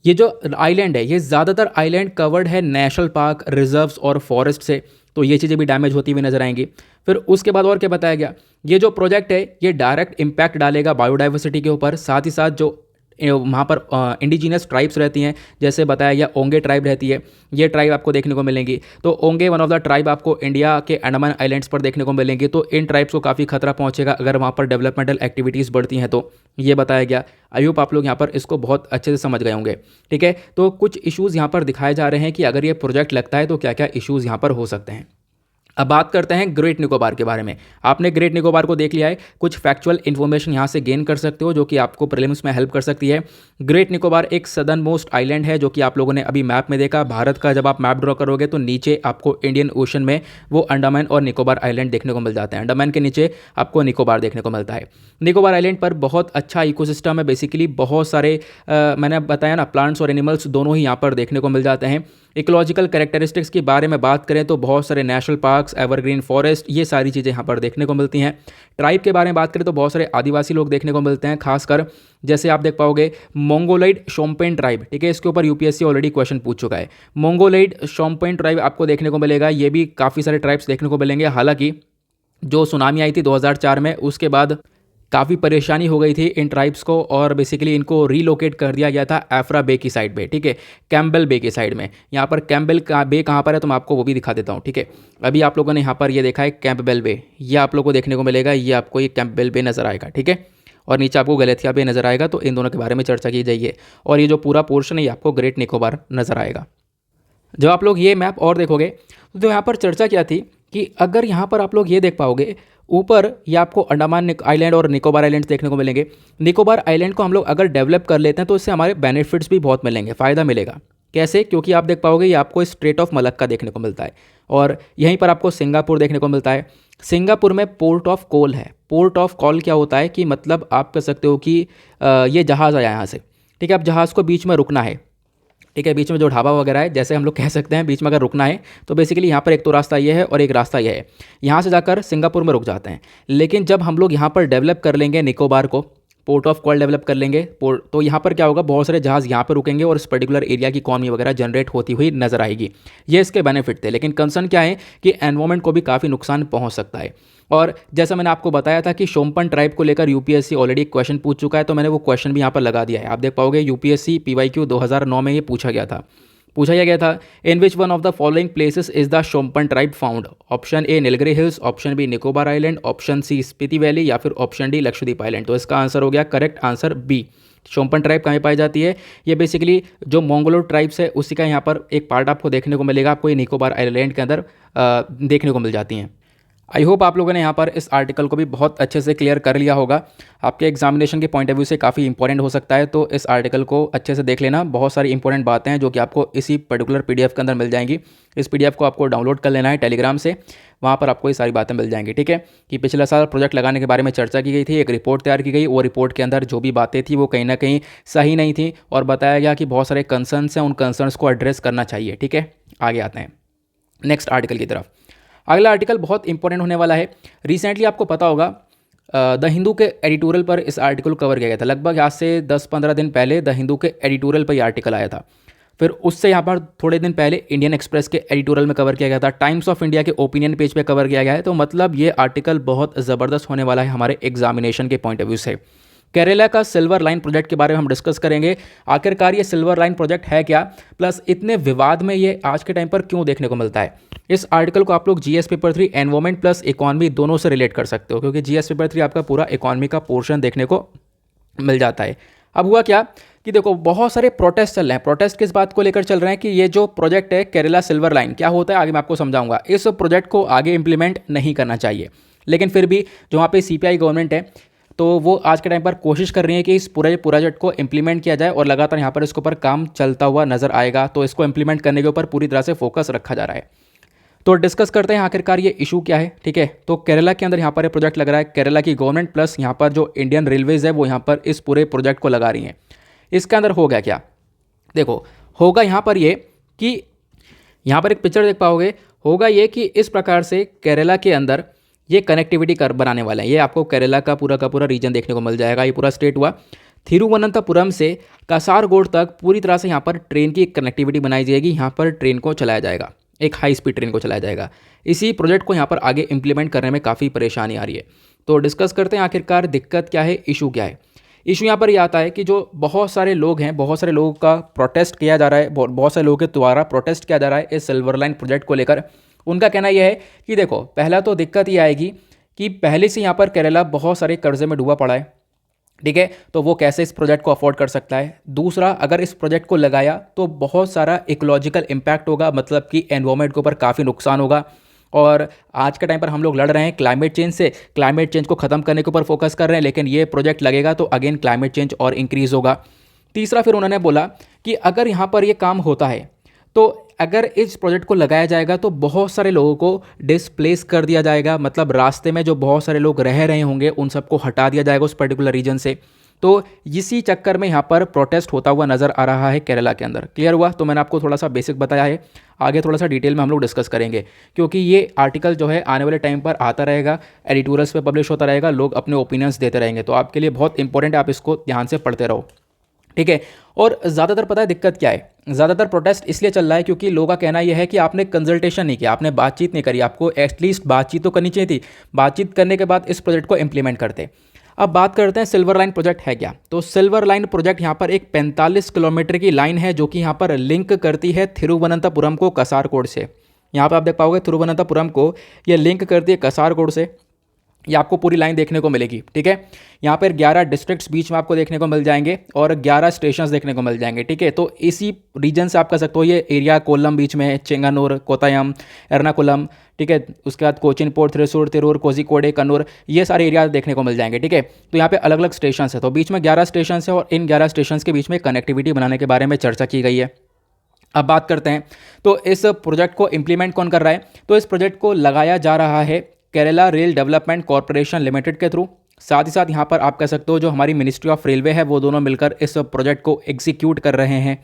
ये जो आइलैंड है, ये ज़्यादातर आइलैंड कवर्ड है नेशनल पार्क, रिजर्व्स और फॉरेस्ट से, तो ये चीज़ें भी डैमेज होती हुई नजर आएंगी। फिर उसके बाद और क्या बताया गया, ये जो प्रोजेक्ट है ये डायरेक्ट इम्पैक्ट डालेगा बायोडाइवर्सिटी के ऊपर। साथ ही साथ जो वहाँ पर इंडिजीनियस ट्राइब्स रहती हैं, जैसे बताया गया ओंगे ट्राइब रहती है, ये ट्राइब आपको देखने को मिलेंगी। तो ओंगे वन ऑफ द ट्राइब आपको इंडिया के अंडमान आइलैंड्स पर देखने को मिलेंगी। तो इन ट्राइब्स को काफ़ी खतरा पहुँचेगा अगर वहाँ पर डेवलपमेंटल एक्टिविटीज़ बढ़ती हैं, तो ये बताया गया। आई होप आप लोग यहाँ पर इसको बहुत अच्छे से समझ गए होंगे, ठीक है। तो कुछ इश्यूज़ यहाँ पर दिखाए जा रहे हैं कि अगर ये प्रोजेक्ट लगता है तो क्या क्या इश्यूज़ यहाँ पर हो सकते हैं। अब बात करते हैं ग्रेट निकोबार के बारे में। आपने ग्रेट निकोबार को देख लिया है, कुछ फैक्चुअल इन्फॉर्मेशन यहाँ से गेन कर सकते हो जो कि आपको प्रीलिम्स में हेल्प कर सकती है। ग्रेट निकोबार एक सदर्न मोस्ट आइलैंड है, जो कि आप लोगों ने अभी मैप में देखा। भारत का जब आप मैप ड्रॉ करोगे तो नीचे आपको इंडियन ओशन में वो अंडमान और निकोबार आइलैंड देखने को मिल जाते हैं। अंडमान के नीचे आपको निकोबार देखने को मिलता है। निकोबार आइलैंड पर बहुत अच्छा इकोसिस्टम है, बेसिकली बहुत सारे मैंने बताया ना, प्लांट्स और एनिमल्स दोनों ही यहाँ पर देखने को मिल जाते हैं। इकोलॉजिकल कैरेक्टरिस्टिक्स के बारे में बात करें तो बहुत सारे नेशनल पार्क्स, एवरग्रीन फॉरेस्ट, ये सारी चीज़ें यहाँ पर देखने को मिलती हैं। ट्राइब के बारे में बात करें तो बहुत सारे आदिवासी लोग देखने को मिलते हैं, खासकर जैसे आप देख पाओगे मोंगोलाइड शोम्पेन ट्राइब, ठीक है। इसके ऊपर यूपीएससी ऑलरेडी क्वेश्चन पूछ चुका है। मोंगोलाइड शोम्पेन ट्राइब आपको देखने को मिलेगा, ये भी काफ़ी सारे ट्राइब्स देखने को मिलेंगे। हालांकि जो सुनामी आई थी 2004 में, उसके बाद काफ़ी परेशानी हो गई थी इन ट्राइब्स को, और बेसिकली इनको रीलोकेट कर दिया गया था एफ्रा बे की साइड पे, ठीक है, कैम्बेल बे की साइड में। यहाँ पर कैम्बेल का बे कहाँ पर है तो मैं आपको वो भी दिखा देता हूँ, ठीक है। अभी आप लोगों ने यहाँ पर ये देखा है कैंपबेल बे, ये आप लोगों को देखने को मिलेगा, ये आपको ये कैंपबेल बे नज़र आएगा, ठीक है। और नीचे आपको गलेथिया बे नज़र आएगा। तो इन दोनों के बारे में चर्चा की जाइए, और ये जो पूरा पोर्शन है ये आपको ग्रेट निकोबार नज़र आएगा। जब आप लोग ये मैप और देखोगे तो यहाँ पर चर्चा क्या थी कि अगर यहाँ पर आप लोग ये देख पाओगे, ऊपर ये आपको अंडमान आइलैंड और निकोबार आइलैंड्स देखने को मिलेंगे। निकोबार आइलैंड को हम लोग अगर डेवलप कर लेते हैं तो इससे हमारे बेनिफिट्स भी बहुत मिलेंगे, फ़ायदा मिलेगा। कैसे? क्योंकि आप देख पाओगे ये आपको स्ट्रेट ऑफ मलक्का देखने को मिलता है, और यहीं पर आपको सिंगापुर देखने को मिलता है। सिंगापुर में पोर्ट ऑफ कॉल है। पोर्ट ऑफ कॉल क्या होता है कि मतलब आप कह सकते हो कि ये जहाज़ आया यहाँ से, ठीक है। अब जहाज़ को बीच में रुकना है, ठीक है, बीच में जो ढाबा वगैरह है, जैसे हम लोग कह सकते हैं बीच में अगर रुकना है तो बेसिकली यहाँ पर एक तो रास्ता ये है और एक रास्ता ये है, यहाँ से जाकर सिंगापुर में रुक जाते हैं। लेकिन जब हम लोग यहाँ पर डेवलप कर लेंगे निकोबार को, पोर्ट ऑफ कॉल डेवलप कर लेंगे। पोर्ट तो यहाँ पर क्या होगा, बहुत सारे जहाज़ यहाँ पर रुकेंगे और इस पर्टिकुलर एरिया की इकॉनमी वगैरह जनरेट होती हुई नजर आएगी। ये इसके बेनिफिट थे, लेकिन कंसर्न क्या है कि एनवायरमेंट को भी काफ़ी नुकसान पहुँच सकता है। और जैसा मैंने आपको बताया था कि शोम्पन ट्राइब को लेकर यूपीएससी ऑलरेडी एक क्वेश्चन पूछ चुका है, तो मैंने वो क्वेश्चन भी यहाँ पर लगा दिया है। आप देख पाओगे यूपीएससी PYQ 2009 में ये पूछा गया था in which one of the following places is the Shompen tribe found. Option A Nilgiri hills, option B Nicobar island, option C Spiti valley या फिर ऑप्शन डी लक्षद्वीप आइलैंड। तो इसका आंसर हो गया करेक्ट आंसर बी। शोम्पन ट्राइब कहाँ पाई जाती है? ये बेसिकली जो मंगोलोर ट्राइब्स है उसी का यहाँ पर एक पार्ट आपको देखने को मिलेगा। आपको ये निकोबार आइलैंड के अंदर देखने को मिल जाती हैं। आई होप आप लोगों ने यहाँ पर इस आर्टिकल को भी बहुत अच्छे से क्लियर कर लिया होगा। आपके एग्जामिनेशन के पॉइंट ऑफ व्यू से काफ़ी इंपॉर्टेंट हो सकता है, तो इस आर्टिकल को अच्छे से देख लेना। बहुत सारी इंपॉर्टेंट बातें हैं जो कि आपको इसी पर्टिकुलर PDF के अंदर मिल जाएंगी। इस PDF को आपको डाउनलोड कर लेना है टेलीग्राम से, वहाँ पर आपको ये सारी बातें मिल जाएंगी। ठीक है, कि पिछले साल प्रोजेक्ट लगाने के बारे में चर्चा की गई थी, एक रिपोर्ट तैयार की गई, वो रिपोर्ट के अंदर जो भी बातें थी वो कहीं ना कहीं सही नहीं थी और बताया गया कि बहुत सारे कंसर्न्स हैं, उन कंसर्न्स को एड्रेस करना चाहिए। ठीक है, आगे आते हैं नेक्स्ट आर्टिकल की तरफ। अगला आर्टिकल बहुत इंपॉर्टेंट होने वाला है। रिसेंटली आपको पता होगा द हिंदू के एडिटोरियल पर इस आर्टिकल कवर किया गया था। लगभग आज से 10-15 दिन पहले द हिंदू के एडिटोरियल पर यह आर्टिकल आया था। फिर उससे यहाँ पर थोड़े दिन पहले इंडियन एक्सप्रेस के एडिटोरियल में कवर किया गया था। टाइम्स ऑफ इंडिया के ओपिनियन पेज पे कवर किया गया है। तो मतलब ये आर्टिकल बहुत ज़बरदस्त होने वाला है हमारे एग्जामिनेशन के पॉइंट ऑफ व्यू से। केरला का सिल्वर लाइन प्रोजेक्ट के बारे में हम डिस्कस करेंगे। आखिरकार ये सिल्वर लाइन प्रोजेक्ट है क्या, प्लस इतने विवाद में ये आज के टाइम पर क्यों देखने को मिलता है। इस आर्टिकल को आप लोग GS paper 3 environment plus economy दोनों से रिलेट कर सकते हो, क्योंकि GS पेपर 3 आपका पूरा इकोनॉमी का पोर्शन देखने को मिल जाता है। अब हुआ क्या कि देखो बहुत सारे प्रोटेस्ट चल रहे हैं। प्रोटेस्ट किस बात को लेकर चल रहे हैं कि ये जो प्रोजेक्ट है केरला सिल्वर लाइन, क्या होता है आगे मैं आपको समझाऊंगा। इस प्रोजेक्ट को आगे इंप्लीमेंट नहीं करना चाहिए, लेकिन फिर भी जो वहाँ पे CPI गवर्नमेंट है तो वो आज के टाइम पर कोशिश कर रही है कि इस पूरे प्रोजेक्ट को इंप्लीमेंट किया जाए और लगातार यहाँ पर इसके ऊपर काम चलता हुआ नजर आएगा। तो इसको इंप्लीमेंट करने के ऊपर पूरी तरह से फोकस रखा जा रहा है। तो डिस्कस करते हैं आखिरकार ये इशू क्या है। ठीक है, तो केरला के अंदर यहाँ पर ये प्रोजेक्ट लग रहा है। केरला की गवर्नमेंट प्लस यहाँ पर जो इंडियन रेलवेज है वो यहाँ पर इस पूरे प्रोजेक्ट को लगा रही हैं। इसके अंदर हो गया क्या, देखो होगा यहाँ पर ये कि यहाँ पर एक पिक्चर देख पाओगे, होगा ये कि इस प्रकार से केरला के अंदर ये कनेक्टिविटी कर बनाने वाले हैं। ये आपको केरला का पूरा रीजन देखने को मिल जाएगा। ये पूरा स्टेट हुआ। थिरुवनंतपुरम से कासारगोड तक पूरी तरह से यहाँ पर ट्रेन की कनेक्टिविटी बनाई जाएगी। यहाँ पर ट्रेन को चलाया जाएगा, एक हाई स्पीड ट्रेन को चलाया जाएगा। इसी प्रोजेक्ट को यहाँ पर आगे इंप्लीमेंट करने में काफ़ी परेशानी आ रही है। तो डिस्कस करते हैं आखिरकार दिक्कत क्या है, इशू क्या है। इशू यहाँ पर ये आता है कि जो बहुत सारे लोग हैं, बहुत सारे लोगों का प्रोटेस्ट किया जा रहा है, बहुत सारे लोगों के द्वारा प्रोटेस्ट किया जा रहा है इस सिल्वर लाइन प्रोजेक्ट को लेकर। उनका कहना यह है कि देखो पहला तो दिक्कत ये आएगी कि पहले से यहाँ पर केरला बहुत सारे कर्जे में डूबा पड़ा है। ठीक है, तो वो कैसे इस प्रोजेक्ट को अफोर्ड कर सकता है। दूसरा, अगर इस प्रोजेक्ट को लगाया तो बहुत सारा इकोलॉजिकल इम्पैक्ट होगा, मतलब कि एनवायरमेंट के ऊपर काफ़ी नुकसान होगा। और आज के टाइम पर हम लोग लड़ रहे हैं क्लाइमेट चेंज से, क्लाइमेट चेंज को ख़त्म करने के ऊपर फोकस कर रहे हैं, लेकिन ये प्रोजेक्ट लगेगा तो अगेन क्लाइमेट चेंज और इंक्रीज़ होगा। तीसरा, फिर उन्होंने बोला कि अगर यहाँ पर ये काम होता है तो अगर इस प्रोजेक्ट को लगाया जाएगा तो बहुत सारे लोगों को डिस्प्लेस कर दिया जाएगा, मतलब रास्ते में जो बहुत सारे लोग रह रहे होंगे उन सबको हटा दिया जाएगा उस पर्टिकुलर रीजन से। तो इसी चक्कर में यहाँ पर प्रोटेस्ट होता हुआ नज़र आ रहा है केरला के अंदर। क्लियर हुआ? तो मैंने आपको थोड़ा सा बेसिक बताया है, आगे थोड़ा सा डिटेल में हम लोग डिस्कस करेंगे, क्योंकि ये आर्टिकल जो है आने वाले टाइम पर आता रहेगा, एडिटोरियल्स पे पब्लिश होता रहेगा, लोग अपने ओपिनियंस देते रहेंगे। तो आपके लिए बहुत इंपॉर्टेंट है, आप इसको ध्यान से पढ़ते रहो। ठीक है, और ज़्यादातर पता है दिक्कत क्या है, ज़्यादातर प्रोटेस्ट इसलिए चल रहा है क्योंकि लोगों का कहना यह है कि आपने कंसल्टेशन नहीं किया, आपने बातचीत नहीं करी। आपको एटलीस्ट बातचीत तो करनी चाहिए थी, बातचीत करने के बाद इस प्रोजेक्ट को इंप्लीमेंट करते। अब बात करते हैं सिल्वर लाइन प्रोजेक्ट है क्या। तो सिल्वर लाइन प्रोजेक्ट यहाँ पर एक 45 किलोमीटर की लाइन है जो कि यहाँ पर लिंक करती है थिरुवनंतपुरम को कासारगोड से। यहाँ पर आप देख पाओगे थिरुवनंतपुरम को ये लिंक करती है कासारगोड से। ये आपको पूरी लाइन देखने को मिलेगी। ठीक है, यहाँ पर 11 डिस्ट्रिक्ट्स बीच में आपको देखने को मिल जाएंगे और 11 स्टेशंस देखने को मिल जाएंगे। ठीक है, तो इसी रीजन से आप कह सकते हो ये एरिया कोल्लम बीच में है, चेंगनूर, कोतायम, एर्नाकुलम। ठीक है, उसके बाद कोचिन पोर्ट, थ्रिसूर, तिरूर, कोझिकोडे, कन्नूर, ये सारे एरिया देखने को मिल जाएंगे। ठीक है, तो यहाँ पे अलग अलग स्टेशन है, तो बीच में 11 स्टेशन है और इन 11 स्टेशन के बीच में कनेक्टिविटी बनाने के बारे में चर्चा की गई है। अब बात करते हैं तो इस प्रोजेक्ट को इम्प्लीमेंट कौन कर रहा है। तो इस प्रोजेक्ट को लगाया जा रहा है Kerala rail development corporation limited के थ्रू। साथ ही साथ यहाँ पर आप कह सकते हो जो हमारी मिनिस्ट्री ऑफ रेलवे है वो दोनों मिलकर इस प्रोजेक्ट को एग्जीक्यूट कर रहे हैं।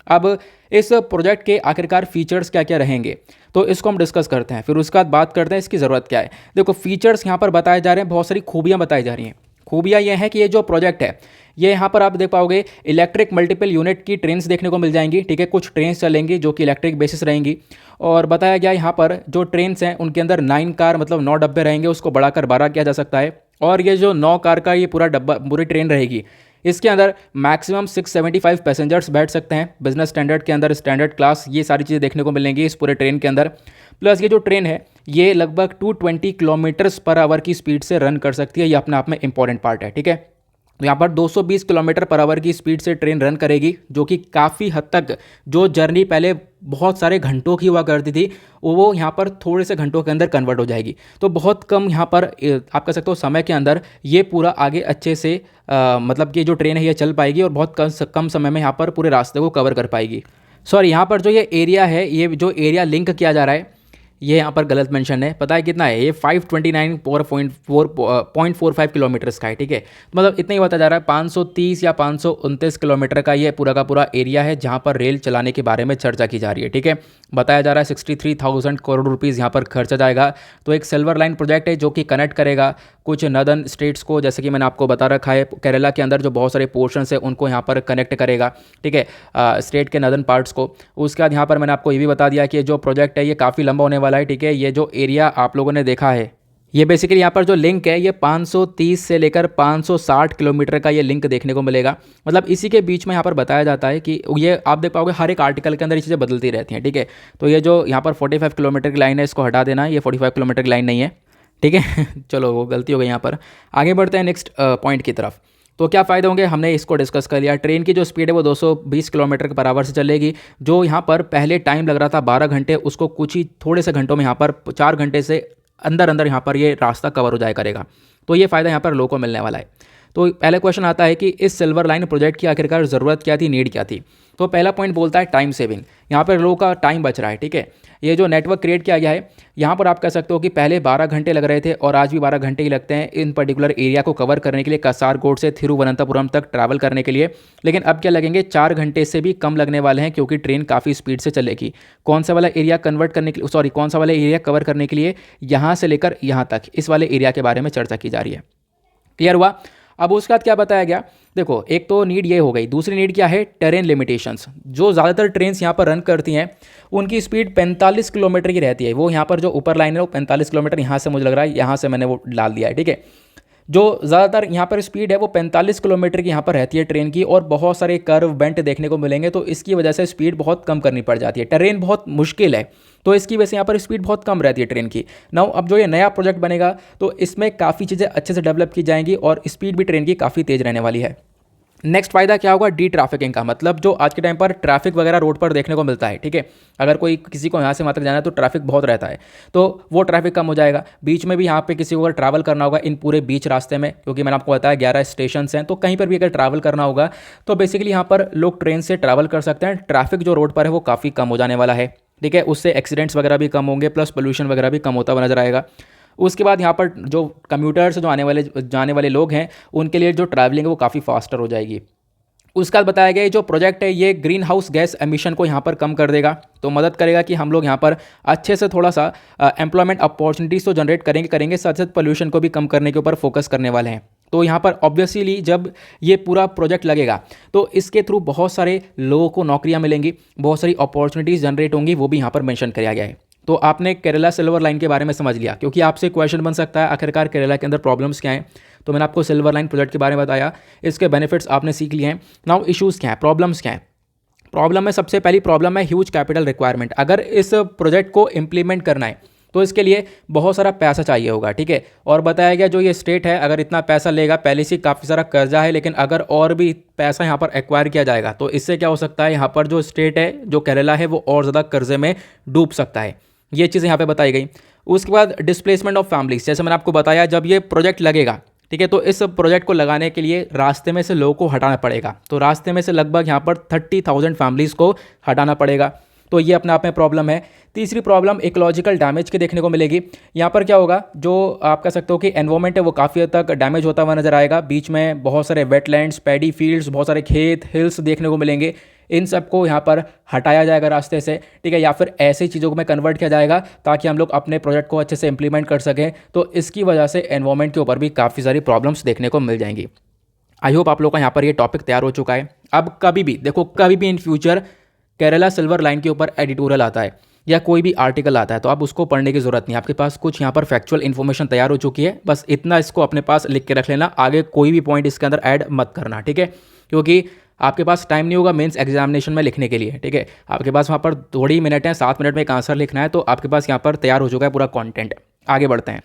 अब इस प्रोजेक्ट के आखिरकार फीचर्स क्या क्या रहेंगे तो इसको हम डिस्कस करते हैं, फिर उसके बाद बात करते हैं इसकी ज़रूरत क्या है। देखो फीचर्स यहाँ पर बताए जा रहे हैं, बहुत सारी खूबियाँ बताई जा रही हैं। खूबियाँ ये हैं कि ये जो प्रोजेक्ट है ये यहाँ पर आप देख पाओगे इलेक्ट्रिक मल्टीपल यूनिट की ट्रेन्स देखने को मिल जाएंगी, ठीक है। कुछ ट्रेन्स चलेंगी जो कि इलेक्ट्रिक बेसिस रहेंगी, और बताया गया यहाँ पर जो ट्रेन्स हैं उनके अंदर 9 कार मतलब 9 डब्बे रहेंगे, उसको बढ़ाकर 12 किया जा सकता है। और ये जो 9 कार का ये पूरा डब्बा पूरी ट्रेन रहेगी, इसके अंदर मैक्सिमम 675 पैसेंजर्स बैठ सकते हैं। बिजनेस स्टैंडर्ड के अंदर स्टैंडर्ड क्लास, ये सारी चीज़ें देखने को मिलेंगी इस पूरे ट्रेन के अंदर। प्लस ये जो ट्रेन है ये लगभग 220 किलोमीटर्स पर आवर की स्पीड से रन कर सकती है, ये अपने आप में इंपॉर्टेंट पार्ट है, ठीक है। तो यहाँ पर 220 किलोमीटर पर आवर की स्पीड से ट्रेन रन करेगी, जो कि काफ़ी हद तक जो जर्नी पहले बहुत सारे घंटों की हुआ करती थी वो यहाँ पर थोड़े से घंटों के अंदर कन्वर्ट हो जाएगी। तो बहुत कम यहाँ पर आप कह सकते हो समय के अंदर ये पूरा आगे अच्छे से मतलब कि जो ट्रेन है ये चल पाएगी और बहुत कम समय में यहाँ पर पूरे रास्ते को कवर कर पाएगी। सॉरी, यहाँ पर जो ये एरिया है, ये जो एरिया लिंक किया जा रहा है ये यहाँ पर गलत मेंशन है। पता है कितना है? ये 529.45 किलोमीटर्स का है, ठीक है। मतलब इतना ही बताया जा रहा है, 530 या 529 किलोमीटर का ये पूरा का पूरा एरिया है जहाँ पर रेल चलाने के बारे में चर्चा की जा रही है, ठीक है। बताया जा रहा है 63,000 करोड़ रुपीज़ यहाँ पर खर्चा जाएगा। तो एक सिल्वर लाइन प्रोजेक्ट है जो कि कनेक्ट करेगा कुछ नदर्न स्टेट्स को, जैसे कि मैंने आपको बता रखा है केरला के अंदर जो बहुत सारे पोर्शंस है उनको यहाँ पर कनेक्ट करेगा, ठीक है, स्टेट के नदर्न पार्ट्स को। उसके बाद यहाँ पर मैंने आपको ये भी बता दिया कि जो प्रोजेक्ट है ये काफ़ी लंबा होने वाला है, ठीक है। ये जो एरिया आप लोगों ने देखा है ये बेसिकली यहाँ पर जो लिंक है ये 530 से लेकर 560 किलोमीटर का ये लिंक देखने को मिलेगा। मतलब इसी के बीच में यहाँ पर बताया जाता है कि ये आप देख पाओगे हर एक आर्टिकल के अंदर ये चीज़ें बदलती रहती हैं, ठीक है। तो ये जो यहाँ पर 45 किलोमीटर की लाइन है इसको हटा देना, ये 45 किलोमीटर की लाइन नहीं है, ठीक है। चलो वो गलती हो गई यहाँ पर। आगे बढ़ते हैं नेक्स्ट पॉइंट की तरफ। तो क्या फ़ायदे होंगे हमने इसको डिस्कस कर लिया। ट्रेन की जो स्पीड है वो 220 किलोमीटर पर आवर से चलेगी। जो यहाँ पर पहले टाइम लग रहा था 12 घंटे, उसको कुछ ही थोड़े से घंटों में यहाँ पर 4 घंटे से अंदर अंदर यहाँ पर ये रास्ता कवर हो जाया करेगा। तो ये फ़ायदा यहाँ पर लोगों को मिलने वाला है। तो पहले क्वेश्चन आता है कि इस सिल्वर लाइन प्रोजेक्ट की आखिरकार ज़रूरत क्या थी, नीड क्या थी। तो पहला पॉइंट बोलता है टाइम सेविंग। यहाँ पर लोगों का टाइम बच रहा है, ठीक है। ये जो नेटवर्क क्रिएट किया गया है यहाँ पर आप कह सकते हो कि पहले 12 घंटे लग रहे थे और आज भी 12 घंटे ही लगते हैं इन पर्टिकुलर एरिया को कवर करने के लिए, कासारगोड से थिरुवनंतपुरम तक ट्रैवल करने के लिए। लेकिन अब क्या लगेंगे, 4 घंटे से भी कम लगने वाले हैं, क्योंकि ट्रेन काफ़ी स्पीड से चलेगी। कौन सा वाला एरिया कन्वर्ट करने के लिए, सॉरी कौन सा वाला एरिया कवर करने के लिए, यहाँ से लेकर यहाँ तक, इस वाले एरिया के बारे में चर्चा की जा रही है। क्लियर हुआ? अब उसके बाद क्या बताया गया, देखो एक तो नीड ये हो गई। दूसरी नीड क्या है, टेरेन लिमिटेशंस। जो ज़्यादातर ट्रेन्स यहाँ पर रन करती हैं उनकी स्पीड 45 किलोमीटर की रहती है। वो यहाँ पर जो ऊपर लाइन है वो 45 किलोमीटर, यहाँ से मुझे लग रहा है यहाँ से मैंने वो डाल दिया है, ठीक है। जो ज़्यादातर यहाँ पर स्पीड है वो 45 किलोमीटर की यहाँ पर रहती है ट्रेन की, और बहुत सारे कर्व बेंट देखने को मिलेंगे। तो इसकी वजह से स्पीड बहुत कम करनी पड़ जाती है। ट्रेन बहुत मुश्किल है तो इसकी वजह से यहाँ पर स्पीड बहुत कम रहती है ट्रेन की। नाउ अब जो ये नया प्रोजेक्ट बनेगा तो इसमें काफ़ी चीज़ें अच्छे से डेवलप की जाएंगी और स्पीड भी ट्रेन की काफ़ी तेज़ रहने वाली है। नेक्स्ट फ़ायदा क्या होगा, डी ट्रैफिकिंग का। मतलब जो आज के टाइम पर ट्रैफिक वगैरह रोड पर देखने को मिलता है, ठीक है। अगर कोई किसी को यहाँ से वहाँ तक जाना है तो ट्रैफिक बहुत रहता है, तो वो ट्रैफिक कम हो जाएगा। बीच में भी यहाँ पे किसी को अगर ट्रैवल करना होगा इन पूरे बीच रास्ते में, क्योंकि मैंने आपको बताया 11 स्टेशन हैं, तो कहीं पर भी अगर ट्रैवल करना होगा तो बेसिकली यहाँ पर लोग ट्रेन से ट्रैवल कर सकते हैं। ट्रैफिक जो रोड पर है वो काफ़ी कम हो जाने वाला है, ठीक है। उससे एक्सीडेंट्स वगैरह भी कम होंगे, प्लस पोल्यूशन वगैरह भी कम होता हुआ नजर आएगा। उसके बाद यहाँ पर जो कम्यूटर्स जो जाने वाले लोग हैं उनके लिए जो ट्रैवलिंग है वो काफ़ी फास्टर हो जाएगी। उसके बाद बताया गया जो प्रोजेक्ट है ये ग्रीन हाउस गैस एमिशन को यहाँ पर कम कर देगा, तो मदद करेगा कि हम लोग यहाँ पर अच्छे से थोड़ा सा एम्प्लॉयमेंट अपॉर्चुनिटीज़ तो जनरेट करेंगे, साथ साथ पोल्यूशन को भी कम करने के ऊपर फोकस करने वाले हैं। तो यहाँ पर ऑब्वियसली जब ये पूरा प्रोजेक्ट लगेगा तो इसके थ्रू बहुत सारे लोगों को नौकरियाँ मिलेंगी, बहुत सारी अपॉर्चुनिटीज़ जनरेट होंगी, वो भी यहाँ पर मेंशन किया गया है। तो आपने केरला सिल्वर लाइन के बारे में समझ लिया, क्योंकि आपसे क्वेश्चन बन सकता है आखिरकार केरला के अंदर प्रॉब्लम्स क्या हैं। तो मैंने आपको सिल्वर लाइन प्रोजेक्ट के बारे में बताया, इसके बेनिफिट्स आपने सीख लिए हैं। नाउ इश्यूज़ क्या हैं, प्रॉब्लम्स क्या हैं। प्रॉब्लम में सबसे पहली प्रॉब्लम है ह्यूज कैपिटल रिक्वायरमेंट। अगर इस प्रोजेक्ट को इम्प्लीमेंट करना है तो इसके लिए बहुत सारा पैसा चाहिए होगा, ठीक है। और बताया गया जो ये स्टेट है अगर इतना पैसा लेगा, पहले से काफ़ी सारा कर्जा है, लेकिन अगर और भी पैसा यहाँ पर एक्वायर किया जाएगा तो इससे क्या हो सकता है, यहाँ पर जो स्टेट है जो केरला है वो और ज़्यादा कर्जे में डूब सकता है। ये चीज़ यहाँ पे बताई गई। उसके बाद डिस्प्लेसमेंट ऑफ फैमिलीज, जैसे मैंने आपको बताया जब ये प्रोजेक्ट लगेगा, ठीक है, तो इस प्रोजेक्ट को लगाने के लिए रास्ते में से लोगों को हटाना पड़ेगा। तो रास्ते में से लगभग यहाँ पर 30,000 फैमिलीज़ को हटाना पड़ेगा, तो ये अपने आप में प्रॉब्लम है। तीसरी प्रॉब्लम इकोलॉजिकल डैमेज की देखने को मिलेगी। यहाँ पर क्या होगा, जो आप कह सकते हो कि एनवायरमेंट है वो काफ़ी हद तक डैमेज होता हुआ नजर आएगा। बीच में बहुत सारे वेटलैंड्स, पैडी फील्ड्स, बहुत सारे खेत, हिल्स देखने को मिलेंगे। इन सबको यहाँ पर हटाया जाएगा रास्ते से, ठीक है, या फिर ऐसी चीज़ों में कन्वर्ट किया जाएगा ताकि हम लोग अपने प्रोजेक्ट को अच्छे से इंप्लीमेंट कर सकें। तो इसकी वजह से एनवायरमेंट के ऊपर भी काफ़ी सारी प्रॉब्लम्स देखने को मिल जाएंगी। आई होप आप लोग का यहाँ पर ये टॉपिक तैयार हो चुका है। अब कभी भी देखो, कभी भी in future Kerala silver line के ऊपर एडिटोरियल आता है या कोई भी आर्टिकल आता है तो आप उसको पढ़ने की ज़रूरत नहीं, आपके पास कुछ यहाँ पर फैक्चुअल इन्फॉर्मेशन तैयार हो चुकी है, बस इतना इसको अपने पास लिख के रख लेना, आगे कोई भी पॉइंट इसके अंदर ऐड मत करना, ठीक है, क्योंकि आपके पास टाइम नहीं होगा मेंस एग्जामिनेशन में लिखने के लिए, ठीक है। आपके पास वहाँ पर थोड़ी मिनट है, 7 मिनट में एक आंसर लिखना है, तो आपके पास यहाँ पर तैयार हो चुका है पूरा कॉन्टेंट। आगे बढ़ते हैं।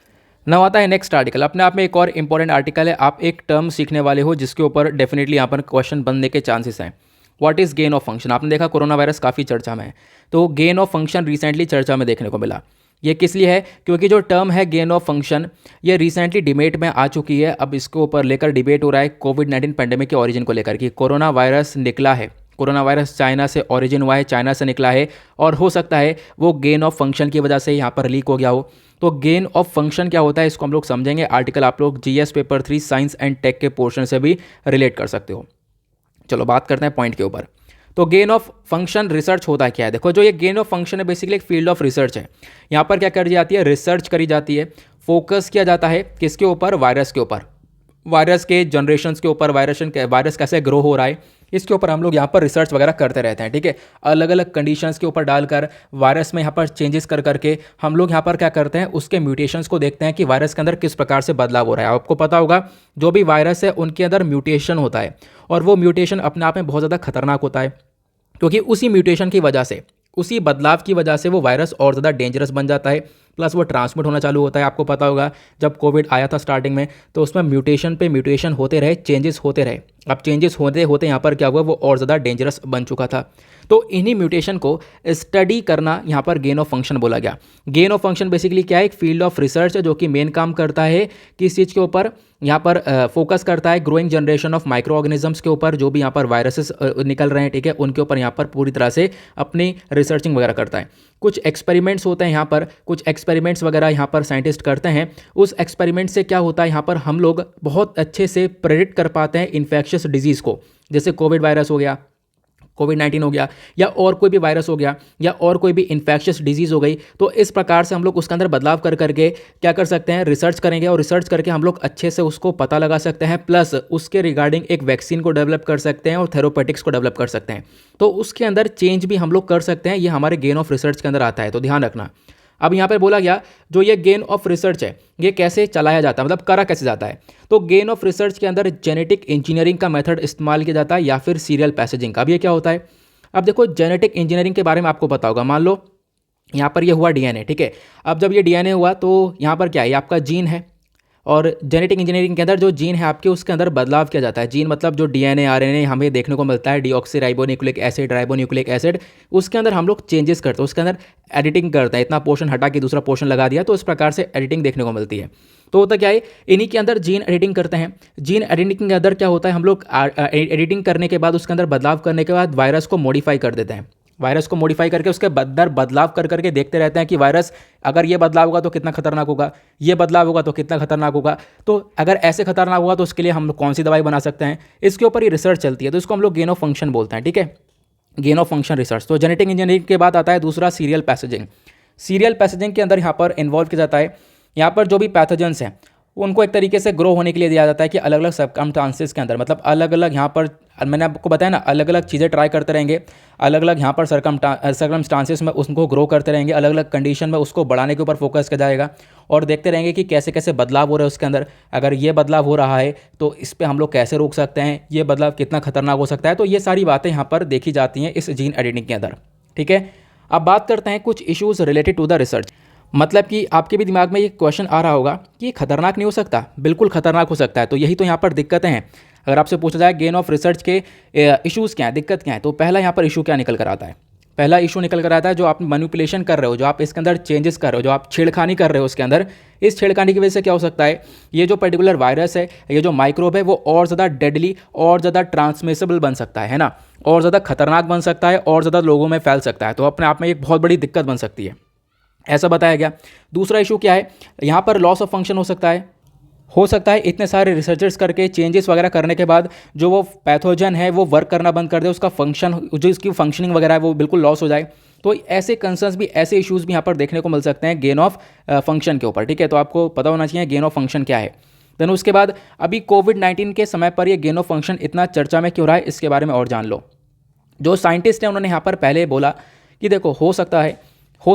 ना आता है नेक्स्ट आर्टिकल, अपने आप में एक और इंपॉर्टेंट आर्टिकल है। आप एक टर्म सीखने वाले हो जिसके ऊपर डेफिनेटली यहाँ पर क्वेश्चन बनने के चांसेस हैं। What is gain of function. आपने देखा कोरोना वायरस काफ़ी चर्चा में है, तो गेन ऑफ फंक्शन रिसेंटली चर्चा में देखने को मिला। ये किस लिए है, क्योंकि जो टर्म है गेन ऑफ फंक्शन ये रिसेंटली डिबेट में आ चुकी है। अब इसके ऊपर लेकर डिबेट हो रहा है कोविड-19 पेंडेमिक के ओरिजिन को लेकर कि कोरोना वायरस निकला है, कोरोना वायरस चाइना से ओरिजिन हुआ है, चाइना से निकला है, और हो सकता है वो गेन ऑफ फंक्शन की वजह से यहाँ पर लीक हो गया हो। तो गेन ऑफ फंक्शन क्या होता है इसको हम लोग समझेंगे। आर्टिकल आप लोग GS paper 3 science and tech के पोर्शन से भी रिलेट कर सकते हो। चलो बात करते हैं पॉइंट के ऊपर। तो गेन ऑफ फंक्शन रिसर्च होता क्या है। देखो, जो ये गेन ऑफ फंक्शन है बेसिकली एक फील्ड ऑफ रिसर्च है। यहाँ पर क्या करी जाती है, रिसर्च करी जाती है, फोकस किया जाता है किसके ऊपर, वायरस के ऊपर, वायरस के जनरेशन्स के ऊपर, वायरस कैसे ग्रो हो रहा है इसके ऊपर हम लोग यहाँ पर रिसर्च वगैरह करते रहते हैं, ठीक है। अलग अलग कंडीशंस के ऊपर डालकर वायरस में यहाँ पर चेंजेस कर करके हम लोग यहाँ पर क्या करते हैं, उसके म्यूटेशंस को देखते हैं कि वायरस के अंदर किस प्रकार से बदलाव हो रहा है। आपको पता होगा जो भी वायरस है उनके अंदर म्यूटेशन होता है, और वो म्यूटेशन अपने आप में बहुत ज़्यादा खतरनाक होता है, क्योंकि उसी म्यूटेशन की वजह से, उसी बदलाव की वजह से वो वायरस और ज़्यादा डेंजरस बन जाता है, प्लस वो ट्रांसमिट होना चालू होता है। आपको पता होगा जब कोविड आया था स्टार्टिंग में, तो उसमें म्यूटेशन पे म्यूटेशन होते रहे, चेंजेस होते रहे। अब चेंजेस होते होते यहाँ पर क्या हुआ, वो और ज़्यादा डेंजरस बन चुका था। तो इन्हीं म्यूटेशन को स्टडी करना यहाँ पर गेन ऑफ फंक्शन बोला गया। गेन ऑफ फंक्शन बेसिकली क्या है, एक फील्ड ऑफ रिसर्च है जो कि मेन काम करता है किस चीज़ के ऊपर, यहाँ पर फोकस करता है growing generation of micro organisms के ऊपर, जो भी यहाँ पर वायरसेस निकल रहे हैं, ठीक है, उनके ऊपर यहाँ पर पूरी तरह से अपनी रिसर्चिंग वगैरह करता है। कुछ एक्सपेरिमेंट्स होते हैं यहाँ पर, कुछ एक्सपेरिमेंट्स वगैरह यहाँ पर साइंटिस्ट करते हैं। उस एक्सपेरिमेंट से क्या होता है, यहाँ पर हम लोग बहुत अच्छे से प्रेडिक्ट कर पाते हैं इन्फेक्शियस डिजीज़ को, जैसे कोविड वायरस हो गया, कोविड-19 हो गया, या और कोई भी वायरस हो गया, या और कोई भी इन्फेक्शियस डिजीज़ हो गई। तो इस प्रकार से हम लोग उसके अंदर बदलाव कर करके क्या कर सकते हैं, रिसर्च करेंगे, और रिसर्च करके हम लोग अच्छे से उसको पता लगा सकते हैं, प्लस उसके रिगार्डिंग एक वैक्सीन को डेवलप कर सकते हैं और थेरोपेटिक्स को डेवलप कर सकते हैं। तो उसके अंदर चेंज भी हम लोग कर सकते हैं, ये हमारे गेन ऑफ रिसर्च के अंदर आता है, तो ध्यान रखना। अब यहाँ पे बोला गया जो ये गेन ऑफ रिसर्च है ये कैसे चलाया जाता है, मतलब करा कैसे जाता है। तो गेन ऑफ रिसर्च के अंदर जेनेटिक इंजीनियरिंग का मेथड इस्तेमाल किया जाता है, या फिर सीरियल पैसेजिंग का। अब ये क्या होता है, अब देखो जेनेटिक इंजीनियरिंग के बारे में आपको पता होगा। मान लो यहाँ पर ये हुआ डीएनए, ठीक है। अब जब ये डीएनए हुआ तो यहाँ पर क्या है, ये आपका जीन है, और जेनेटिक इंजीनियरिंग के अंदर जो जीन है आपके, उसके अंदर बदलाव किया जाता है। जीन मतलब जो डीएनए आरएनए हमें देखने को मिलता है, डीऑक्सीराइबोन्यूक्लिक एसिड, राइबोन्यूक्लिक एसिड, उसके अंदर हम लोग चेंजेस करते हैं, उसके अंदर एडिटिंग करते हैं। इतना पोर्शन हटा के दूसरा पोर्शन लगा दिया, तो इस प्रकार से एडिटिंग देखने को मिलती है। तो होता क्या है, इन्हीं के अंदर जीन एडिटिंग करते हैं। जीन एडिटिंग के अंदर क्या होता है, हम लोग एडिटिंग करने के बाद, उसके अंदर बदलाव करने के बाद वायरस को मॉडिफाई कर देते हैं। वायरस को मॉडिफाई करके उसके अंदर बदलाव कर करके देखते रहते हैं कि वायरस अगर ये बदलाव होगा तो कितना खतरनाक होगा, ये बदलाव होगा तो कितना खतरनाक होगा, तो अगर ऐसे खतरनाक होगा तो उसके लिए हम लोग कौन सी दवाई बना सकते हैं, इसके ऊपर ही रिसर्च चलती है। तो इसको हम लोग गेन ऑफ फंक्शन बोलते हैं, ठीक है, गेन ऑफ फंक्शन रिसर्च। तो जेनेटिक इंजीनियरिंग के बाद आता है दूसरा सीरियल पैसेजिंग। सीरियल पैसेजिंग के अंदर यहाँ पर इन्वॉल्व किया जाता है, यहाँ पर जो भी पैथोजेंस हैं उनको एक तरीके से ग्रो होने के लिए दिया जाता है कि अलग अलग सर्कमस्टांसेस के अंदर, मतलब अलग अलग यहाँ पर मैंने आपको बताया ना, अलग अलग चीज़ें ट्राई करते रहेंगे, अलग अलग यहाँ पर सर्कमस्टांसेस में उसको ग्रो करते रहेंगे, अलग अलग कंडीशन में उसको बढ़ाने के ऊपर फोकस किया जाएगा, और देखते रहेंगे कि कैसे कैसे बदलाव हो रहे हैं उसके अंदर। अगर ये बदलाव हो रहा है तो इस पर हम लोग कैसे रोक सकते हैं, ये बदलाव कितना खतरनाक हो सकता है। तो ये सारी बातें यहाँ पर देखी जाती हैं इस जीन एडिटिंग के अंदर, ठीक है। अब बात करते हैं कुछ issues related to the research. मतलब कि आपके भी दिमाग में ये क्वेश्चन आ रहा होगा कि ये खतरनाक नहीं हो सकता, बिल्कुल खतरनाक हो सकता है। तो यही तो यहाँ पर दिक्कतें हैं। अगर आपसे पूछा जाए गेन ऑफ रिसर्च के इश्यूज़ क्या हैं, दिक्कत क्या है, तो पहला यहाँ पर इशू क्या निकल कर आता है, पहला इशू निकल कर आता है जो आप मैनिपुलेशन कर रहे हो, जो आप इसके अंदर चेंजेस कर रहे हो, जो आप छेड़खानी कर रहे हो उसके अंदर। इस छेड़खानी की वजह से क्या हो सकता है, ये जो पर्टिकुलर वायरस है, ये जो माइक्रोब है, वो और ज़्यादा डेडली और ज़्यादा ट्रांसमिसेबल बन सकता है ना, और ज़्यादा खतरनाक बन सकता है, और ज़्यादा लोगों में फैल सकता है। तो अपने आप में एक बहुत बड़ी दिक्कत बन सकती है, ऐसा बताया गया। दूसरा इशू क्या है, यहाँ पर लॉस ऑफ फंक्शन हो सकता है। हो सकता है इतने सारे रिसर्चर्स करके चेंजेस वगैरह करने के बाद जो वो पैथोजन है वो वर्क करना बंद कर दे, उसका फंक्शन जो इसकी फंक्शनिंग वगैरह है वो बिल्कुल लॉस हो जाए। तो ऐसे कंसर्न्स भी, ऐसे इश्यूज़ भी यहाँ पर देखने को मिल सकते हैं गेन ऑफ फंक्शन के ऊपर, ठीक है। तो आपको पता होना चाहिए गेन ऑफ फंक्शन क्या है। देन उसके बाद अभी कोविड-19 के समय पर ये गेन ऑफ फंक्शन इतना चर्चा में क्यों रहा है, इसके बारे में और जान लो। जो साइंटिस्ट हैं उन्होंने यहाँ पर पहले बोला कि देखो हो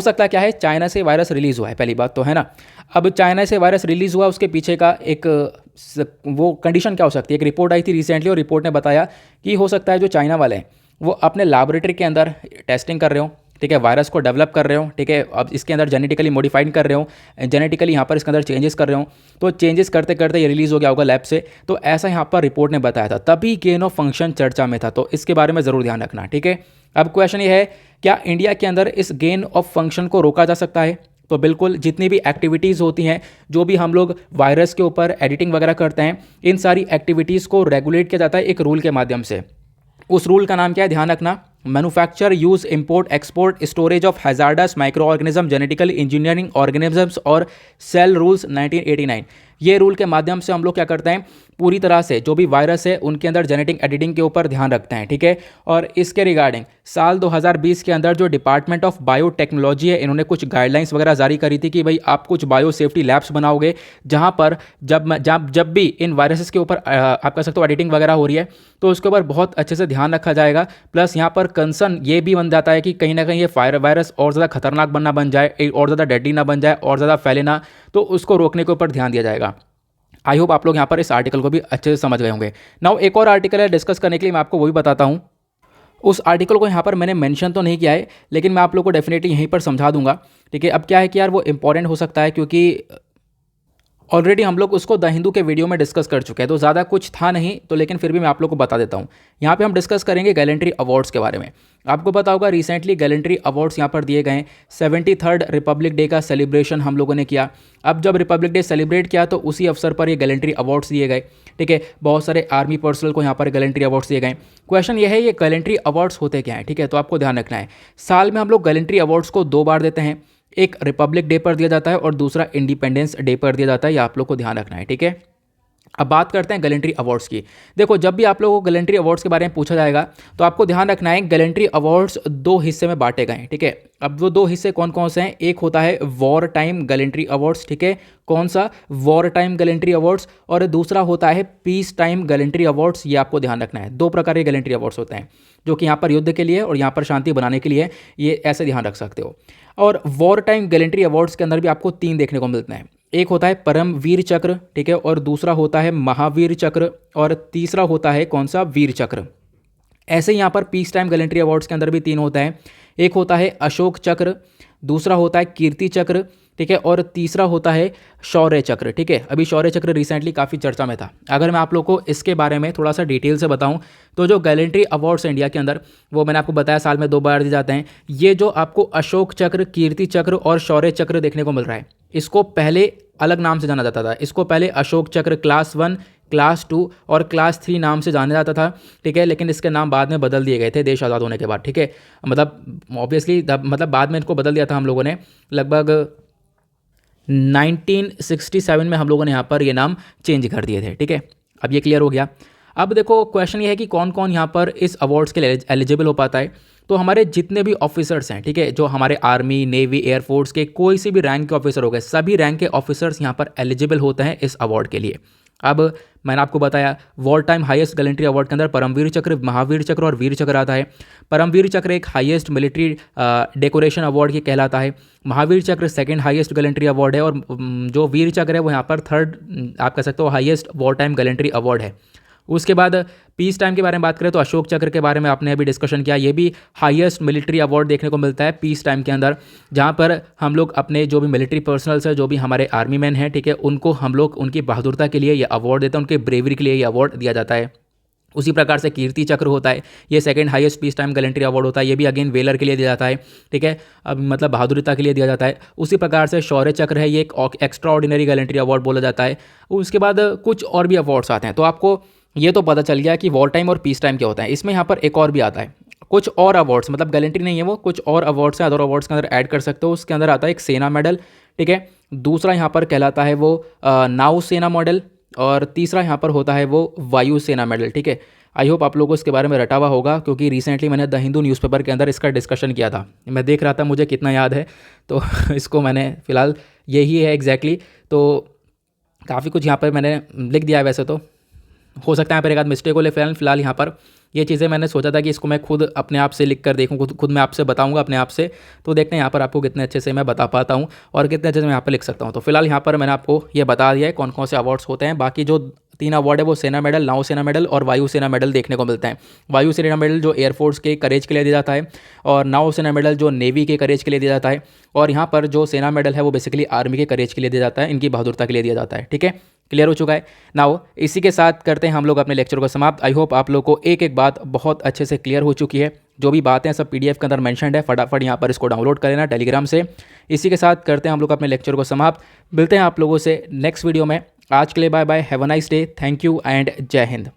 सकता क्या है, चाइना से वायरस रिलीज़ हुआ है, पहली बात तो है ना। अब चाइना से वायरस रिलीज़ हुआ, उसके पीछे का एक वो कंडीशन क्या हो सकती है। एक रिपोर्ट आई थी रिसेंटली और रिपोर्ट ने बताया कि हो सकता है जो चाइना वाले हैं वो अपने लैबोरेटरी के अंदर टेस्टिंग कर रहे हो, ठीक है, वायरस को डेवलप कर रहे हो, ठीक है, अब इसके अंदर जेनेटिकली मॉडिफाइड कर रहे हो, जेनेटिकली यहाँ पर इसके अंदर चेंजेस कर रहे हो, तो चेंजेस करते करते ये रिलीज़ हो गया होगा लैब से। तो ऐसा यहाँ पर रिपोर्ट ने बताया था, तभी गेन ऑफ फंक्शन चर्चा में था। तो इसके बारे में ज़रूर ध्यान रखना, ठीक है। अब क्वेश्चन ये है, क्या इंडिया के अंदर इस गेन ऑफ फंक्शन को रोका जा सकता है? तो बिल्कुल, जितनी भी एक्टिविटीज़ होती हैं, जो भी हम लोग वायरस के ऊपर एडिटिंग वगैरह करते हैं, इन सारी एक्टिविटीज़ को रेगुलेट किया जाता है एक रूल के माध्यम से। उस रूल का नाम क्या है, ध्यान रखना, manufacture, use, import, export, storage of hazards micro organism, genetically engineering organisms और सेल रूल्स 1989। ये रूल के माध्यम से हम लोग क्या करते हैं, पूरी तरह से जो भी वायरस है उनके अंदर जेनेटिक एडिटिंग के ऊपर ध्यान रखते हैं, ठीक है। और इसके रिगार्डिंग साल 2020 के अंदर जो डिपार्टमेंट ऑफ बायोटेक्नोलॉजी है, इन्होंने कुछ गाइडलाइंस वगैरह जारी करी थी कि भाई आप कुछ बायो सेफ्टी लैब्स बनाओगे, जहां पर जब भी इन वायरसेस के ऊपर आप कह सकते हो एडिटिंग वगैरह हो रही है, तो उसके ऊपर बहुत अच्छे से ध्यान रखा जाएगा। प्लस यहाँ पर कंसर्न ये भी बन जाता है कि कहीं ना कहीं ये वायरस और ज़्यादा खतरनाक बन जाए, और ज़्यादा डेडली ना बन जाए, और ज़्यादा फैले ना, तो उसको रोकने के ऊपर ध्यान दिया जाएगा। आई होप आप लोग यहाँ पर इस आर्टिकल को भी अच्छे से समझ गए होंगे। नाउ एक और आर्टिकल है डिस्कस करने के लिए, मैं आपको वो भी बताता हूँ। उस आर्टिकल को यहाँ पर मैंने मेंशन तो नहीं किया है, लेकिन मैं आप लोग को डेफिनेटली यहीं पर समझा दूंगा, ठीक है। अब क्या है कि यार वो इंपॉर्टेंट हो सकता है, क्योंकि ऑलरेडी हम लोग उसको द हिंदू के वीडियो में डिस्कस कर चुके हैं, तो ज़्यादा कुछ था नहीं, तो लेकिन फिर भी मैं आप लोग को बता देता हूँ। यहाँ पे हम डिस्कस करेंगे गैलेंट्री अवार्ड्स के बारे में। आपको पता होगा रिसेंटली गैलेंट्री अवार्ड्स यहाँ पर दिए गए। 73rd रिपब्लिक डे का सेलिब्रेशन हम लोगों ने किया। अब जब रिपब्लिक डे सेलिब्रेट किया तो उसी अवसर पर ये गैलेंट्री अवार्ड्स दिए गए, ठीक है। बहुत सारे आर्मी पर्सनल को यहाँ पर गैलेंट्री अवार्ड्स दिए गए। क्वेश्चन ये है, ये गैलेंट्री अवार्ड्स होते क्या हैं, ठीक है। तो आपको ध्यान रखना है, साल में हम लोग गैलेंट्री अवार्ड्स को 2 बार देते हैं। एक रिपब्लिक डे पर दिया जाता है और दूसरा इंडिपेंडेंस डे पर दिया जाता है, ये आप लोग को ध्यान रखना है, ठीक है। अब बात करते हैं गैलेंट्री अवार्ड्स की। देखो, जब भी आप लोगों को गैलेंट्री अवार्ड्स के बारे में पूछा जाएगा तो आपको ध्यान रखना है, गैलेंट्री अवार्ड्स 2 हिस्से में बांटे गए हैं, ठीक है। अब वो 2 हिस्से कौन कौन से हैं, एक होता है वॉर टाइम गैलेंट्री अवार्ड्स, ठीक है। कौन सा, वॉर टाइम गैलेंट्री अवार्ड्स, और दूसरा होता है पीस टाइम गैलेंट्री अवार्ड्स। ये आपको ध्यान रखना है, 2 प्रकार के गैलेंट्री अवार्ड्स होते हैं, जो कि यहाँ पर युद्ध के लिए और यहाँ पर शांति बनाने के लिए, ये ऐसे ध्यान रख सकते हो। और वॉर टाइम गैलेंट्री अवार्ड्स के अंदर भी आपको 3 देखने को मिलते हैं। एक होता है परमवीर चक्र, ठीक है, और दूसरा होता है महावीर चक्र, और तीसरा होता है कौन सा, वीर चक्र। ऐसे ही यहाँ पर पीस टाइम गैलेंट्री अवार्ड्स के अंदर भी 3 होता है। एक होता है अशोक चक्र, दूसरा होता है कीर्ति चक्र, ठीक है, और तीसरा होता है शौर्य चक्र, ठीक है। अभी शौर्य चक्र रिसेंटली काफ़ी चर्चा में था। अगर मैं आप लोग को इसके बारे में थोड़ा सा डिटेल से बताऊं, तो जो गैलेंट्री अवार्ड्स इंडिया के अंदर, वो मैंने आपको बताया साल में 2 बार दिए जाते हैं। ये जो आपको अशोक चक्र, कीर्ति चक्र और शौर्य चक्र देखने को मिल रहा है, इसको पहले अलग नाम से जाना जाता था। इसको पहले अशोक चक्र क्लास 1, क्लास 2 और क्लास 3 नाम से जाना जाता था, ठीक है। लेकिन इसके नाम बाद में बदल दिए गए थे देश आज़ाद होने के बाद, ठीक है। मतलब ऑब्वियसली मतलब बाद में इनको बदल दिया था हम लोगों ने, लगभग 1967 में हम लोगों ने यहाँ पर ये नाम चेंज कर दिए थे, ठीक है। अब ये क्लियर हो गया। अब देखो, क्वेश्चन ये है कि कौन कौन यहाँ पर इस अवार्ड्स के लिए एलिजिबल हो पाता है। तो हमारे जितने भी ऑफिसर्स हैं, ठीक है, जो हमारे आर्मी, नेवी, एयरफोर्स के कोई से भी रैंक के ऑफिसर हो गए, सभी रैंक के ऑफिसर्स यहाँ पर एलिजिबल होते हैं इस अवार्ड के लिए। अब मैंने आपको बताया, war time highest gallantry award के अंदर परमवीर चक्र, महावीर चक्र और वीर चक्र आता है। परमवीर चक्र एक हाईएस्ट मिलिट्री डेकोरेशन अवार्ड ये कहलाता है। महावीर चक्र सेकंड हाईएस्ट गैलेंट्री अवार्ड है, और जो वीर चक्र है वो यहाँ पर 3rd आप कह सकते हो highest war time gallantry award है। उसके बाद पीस टाइम के बारे में बात करें तो अशोक चक्र के बारे में आपने अभी डिस्कशन किया, ये भी हाईएस्ट मिलिट्री अवार्ड देखने को मिलता है पीस टाइम के अंदर, जहाँ पर हम लोग अपने जो भी मिलिट्री पर्सनल्स हैं, जो भी हमारे आर्मी मैन हैं, ठीक है, उनको हम लोग उनकी बहादुरता के लिए ये अवार्ड देते हैं, उनके ब्रेवरी के लिए ये अवार्ड दिया जाता है। उसी प्रकार से कीर्ति चक्र होता है, ये second highest peace time gallantry award होता है, ये भी अगेन वेलर के लिए दिया जाता है, ठीक है, अब मतलब बहादुरता के लिए दिया जाता है। उसी प्रकार से शौर्य चक्र है, ये एक एक्स्ट्रा ऑर्डिनरी गैलेंट्री अवार्ड बोला जाता है। उसके बाद कुछ और भी अवार्ड्स आते हैं। तो आपको ये तो पता चल गया कि वॉर टाइम और पीस टाइम क्या होता है। इसमें यहाँ पर एक और भी आता है, कुछ और अवार्ड्स, मतलब गैलेंट्री नहीं है वो, कुछ और अवार्ड्स हैं, अदर अवार्ड्स के अंदर ऐड कर सकते हो। उसके अंदर आता है एक सेना मेडल, ठीक है। दूसरा यहाँ पर कहलाता है वो नौसेना मॉडल, और तीसरा यहाँ पर होता है वो वायुसेना मेडल, ठीक है। आई होप आप लोगों को इसके बारे में रटा हुआ होगा, क्योंकि रिसेंटली मैंने द हिंदू न्यूज़पेपर के अंदर इसका डिस्कशन किया था। मैं देख रहा था मुझे कितना याद है, तो इसको मैंने फ़िलहाल यही है एग्जैक्टली। तो काफ़ी कुछ यहाँ पर मैंने लिख दिया है, वैसे तो हो सकता है यहाँ पर एक आध मिस्टेक हो, ले फिलहाल यहाँ पर ये चीज़ें मैंने सोचा था कि इसको मैं खुद अपने आप से लिख कर देखूँ, खुद मैं आपसे बताऊँगा अपने आप से। तो देखते हैं यहाँ पर आपको कितने अच्छे से मैं बता पाता हूँ और कितने अच्छे से मैं यहाँ पर लिख सकता हूँ। तो फिलहाल यहाँ पर मैंने आपको ये बता दिया है कौन कौन से अवार्ड्स होते हैं। बाकी जो 3 अवार्ड है वो सेना मेडल, नौसेना मेडल और वायुसेना मेडल देखने को मिलते हैं। वायुसेना मेडल जो एयरफोर्स के करेज के लिए दिया जाता है, और नौसेना मेडल जो नेवी के करेज के लिए दिया जाता है, और यहाँ पर जो सेना मेडल है वो बेसिकली आर्मी के करेज के लिए दिया जाता है, इनकी बहादुरता के लिए दिया जाता है, ठीक है। क्लियर हो चुका है। नाउ इसी के साथ करते हैं हम लोग अपने लेक्चर को समाप्त। आई होप आप लोग को एक एक बात बहुत अच्छे से क्लियर हो चुकी है। जो भी बातें हैं सब पीडीएफ के अंदर मेंशन्ड है, फटाफट यहाँ पर इसको डाउनलोड कर लेना टेलीग्राम से। इसी के साथ करते हैं हम लोग अपने लेक्चर को समाप्त। मिलते हैं आप लोगों से नेक्स्ट वीडियो में। आज के लिए bye bye, have a nice day, thank you and जय हिंद।